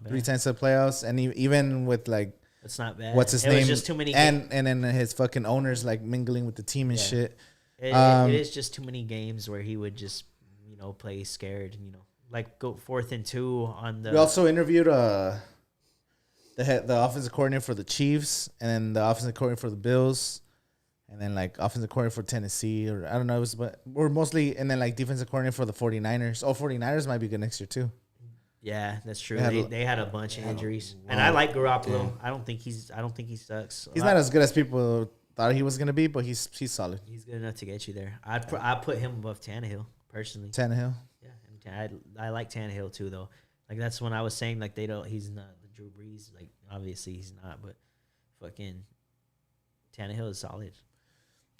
3 times to the playoffs, and even with like. It's not bad. What's his name? Was just too many and then his fucking owners like mingling with the team and shit. It is just too many games where he would just play scared and like go 4th and 2 on the. We also interviewed the offensive coordinator for the Chiefs, and then the offensive coordinator for the Bills, and then like offensive coordinator for Tennessee, or I don't know, but we're mostly, and then like defensive coordinator for the 49ers. 49ers might be good next year too. Yeah, that's true. They had a bunch of injuries, and I like Garoppolo. I don't think he sucks. He's not as good as people thought he was gonna be, but he's solid. He's good enough to get you there. I put him above Tannehill personally. Tannehill. Yeah, I like Tannehill too though. Like that's when I was saying like he's not the Drew Brees. Like obviously he's not, but fucking Tannehill is solid.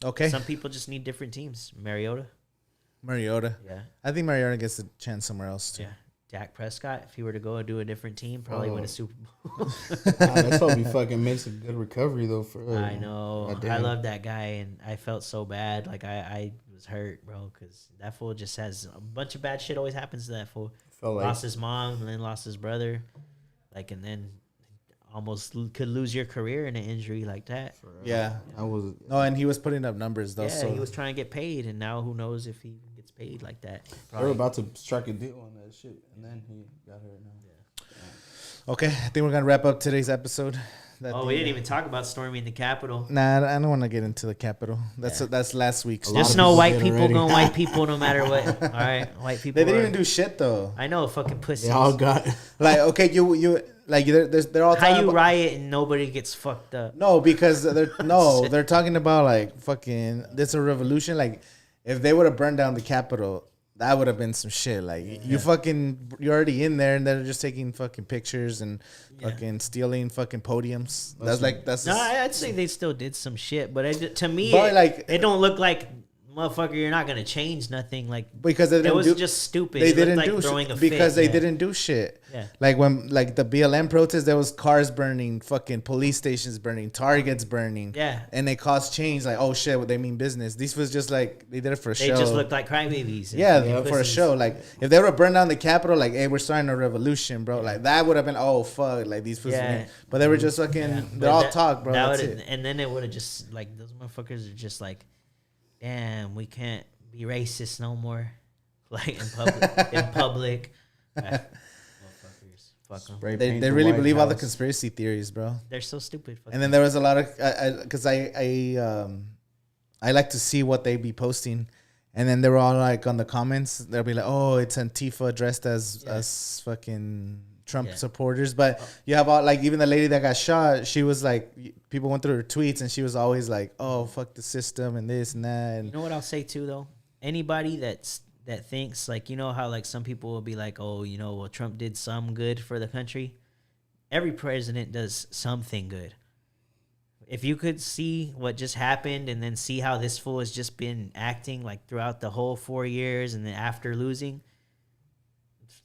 Okay. Some people just need different teams. Mariota. Yeah. I think Mariota gets a chance somewhere else too. Yeah. Dak Prescott, if he were to go and do a different team, probably win a Super Bowl. Let's hope he fucking makes a good recovery though. I know. I love that guy, and I felt so bad. Like I was hurt, bro, because that fool just has a bunch of bad shit. Always happens to that fool. Lost his mom, and then lost his brother, and then almost could lose your career in an injury like that. Yeah, and he was putting up numbers though. Yeah, so he was trying to get paid, and now who knows if he gets paid like that. They were about to strike a deal on that shit, and then he got hurt. Yeah. Okay, I think we're gonna wrap up today's episode. We didn't even talk about storming the Capitol. Nah, I don't want to get into the Capitol. That's last week's. Just know white people going white people no matter what. All right, white people. They didn't even do shit though. I know, fucking pussies. They all got like okay, you like they're all. How you riot and nobody gets fucked up? No, because they're talking about like fucking. This a revolution. Like if they would have burned down the Capitol, that would have been some shit. Like you're already in there, and they're just taking fucking pictures and fucking stealing fucking podiums. That's. No, I'd say they still did some shit, but to me, it don't look like motherfucker. You're not gonna change nothing. Like because it was just stupid. They didn't like do throwing shit a because fit. they didn't do shit. Yeah. Like when the BLM protest, there was cars burning, fucking police stations burning, Targets burning. Yeah. And they caused change. Like oh shit, what they mean business. This was just like they did it for a show. They just looked like crybabies. Yeah, for a show. Like if they would have burned down the Capitol, like hey, we're starting a revolution, bro. Like that would have been fuck. Like these fools. Yeah. But they were just fucking. They're all talk, bro. That's it. And then it would have just like those motherfuckers are just like, damn, we can't be racist no more. Like in public. Motherfuckers. Fuck them. They really believe all the conspiracy theories, bro. They're so stupid. And then there was a lot of because I like to see what they be posting, and then they were all like on the comments. They'll be like, "Oh, it's Antifa dressed as fucking Trump supporters." But you have all like even the lady that got shot. She was like, people went through her tweets, and she was always like, "Oh, fuck the system and this and that." And you know what I'll say too, though. Anybody that that thinks like, you know how like some people will be like, oh, you know, well, Trump did some good for the country. Every president does something good. If you could see what just happened and then see how this fool has just been acting like throughout the whole 4 years and then after losing,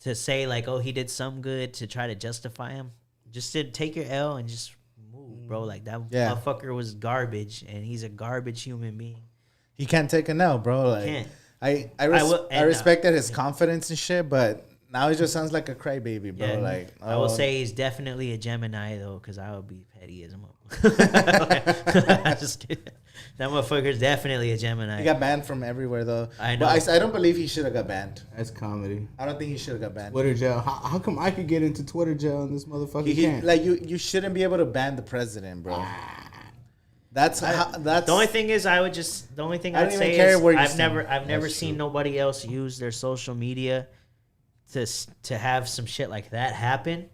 to say like, oh, he did some good to try to justify him, just to take your L and just move, bro. Like that motherfucker was garbage and he's a garbage human being. He can't take a no, bro. Like, can't. I respected his confidence and shit, but now he just sounds like a crybaby, bro. Yeah, like I will say he's definitely a Gemini though, because I would be petty as a motherfucker. Just kidding. That motherfucker's definitely a Gemini. He got banned from everywhere though. I know. But I don't believe he should have got banned. That's comedy. I don't think he should have got banned. Twitter jail. How come I could get into Twitter jail and this motherfucker can't? Like you shouldn't be able to ban the president, bro. That's the only thing is I would just the only thing I I'd don't say even care is where you I've stand. never seen nobody else use their social media to have some shit like that happen.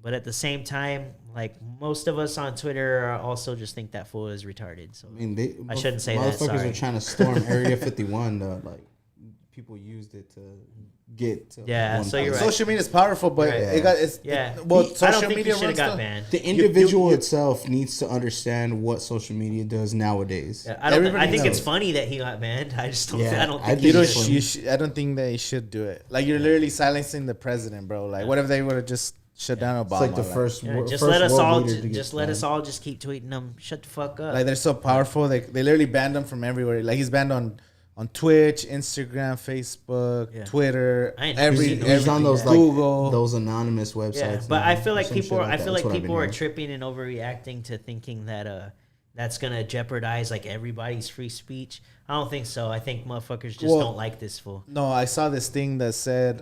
But at the same time, like most of us on Twitter also just think that fool is retarded. So I mean, I shouldn't say that. Motherfuckers Sorry. are trying to storm Area 51 though. Like people used it to get to Yeah, so you're right. Social media is powerful, but Right. it's Yeah. well, I don't social think media he should have runs got the- banned. The individual itself needs to understand what social media does nowadays. Yeah, I Everybody think it's knows. funny that he got banned. I just don't. Yeah, I don't I think think he it's should. funny. I don't think they should do it. Like you're literally silencing the president, bro. Like what if they would have just shut down Obama? It's like the first. Yeah, just first let us world all. leader to Just get let us banned. all just keep tweeting them. Shut the fuck up. Like they're so powerful. They literally banned him from everywhere. Like he's banned on Twitch, Instagram, Facebook, Yeah. Twitter, I ain't every He's on those Google. like those anonymous websites. Yeah, but and I feel like some shit people. I that. feel That's like what I've people been are hearing. tripping and overreacting to thinking that that's gonna jeopardize like everybody's free speech. I don't think so. I think motherfuckers just don't like this fool. No, I saw this thing that said,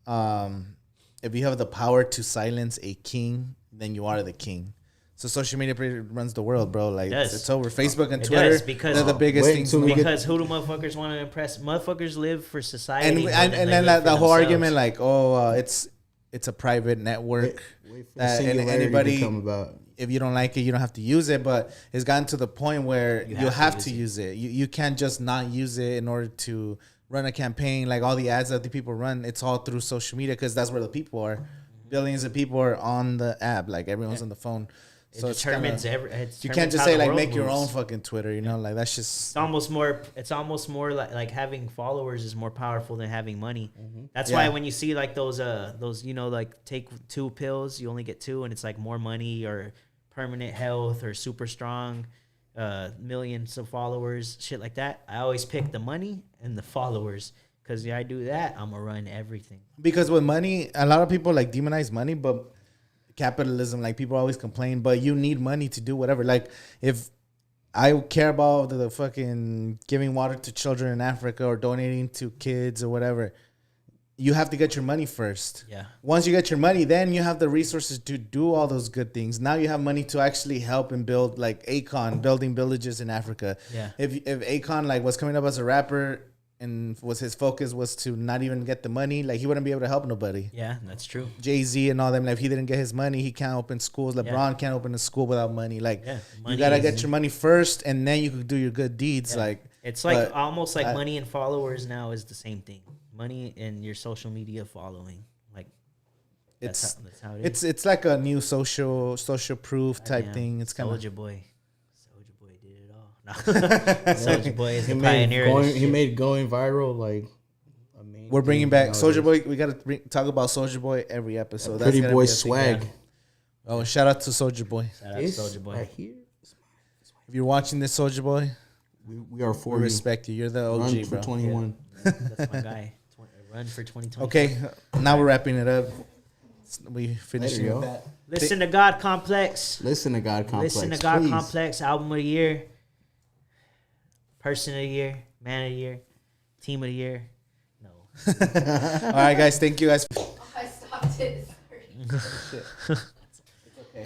if you have the power to silence a king, then you are the king. So social media pretty runs the world, bro. Like does. it's over. Facebook and It Twitter, does, because- they're the biggest Wait things. till we get- Because who do motherfuckers want to impress? Motherfuckers live for society. And more and, than and they then live the for whole themselves. argument, like, oh, it's a private network. Wait for the that singularity anybody, to come about. if you don't like it, you don't have to use it. But it's gotten to the point where you have to use it. You can't just not use it in order to run a campaign. Like all the ads that the people run, it's all through social media because that's where the people are. Billions of people are on the app. Like everyone's on the phone. It So it's determines kinda, you can't just say like make your own fucking Twitter. You know, like that's just. It's almost more like having followers is more powerful than having money. That's Yeah. why when you see like those you know, like take 2 pills, you only get 2, and it's like more money or permanent health or super strong, millions of followers, shit like that. I always pick the money and the followers, because if I do that, I'm gonna run everything. Because with money, a lot of people like demonize money, but capitalism, like people always complain, but you need money to do whatever. Like if I care about the fucking giving water to children in Africa or donating to kids or whatever, you have to get your money first. Yeah. Once you get your money, then you have the resources to do all those good things. Now you have money to actually help and build, like Akon building villages in Africa. Yeah. If Akon like was coming up as a rapper and was his focus was to not even get the money, like he wouldn't be able to help nobody. Yeah, that's true. Jay-Z and all them, like if he didn't get his money, he can't open schools. LeBron can't open a school without money. Like Yeah, you money gotta is- get your money first, and then you could do your good deeds. Yeah. Like It's like but almost like money and followers now is the same thing. Money and your social media following. Like it's that's how it is. it's like a new social proof type Goddamn, thing. It's kind of Soldier Boy did it all. No. Soldier Boy is the pioneer. of this He shit. made going viral like a main we're bringing thing back nowadays. Soldier Boy. We gotta talk about Soldier Boy every episode. Pretty gonna boy be a thing. swag. Oh, shout out to Soldier Boy. Shout out to This Soldier Boy. right here. If you're watching this, Soldier Boy, We are we for you. respect you. You're the OG, Run for bro. 21. That's my guy. Run for 2020. Okay, now we're wrapping it up. We finishing There you with go. that. Listen to God Complex. Listen to God Complex. Listen to God please. Complex. Album of the year. Person of the year. Man of the year. Team of the year. No. All right, guys. Thank you guys. I stopped it. Sorry. Shit.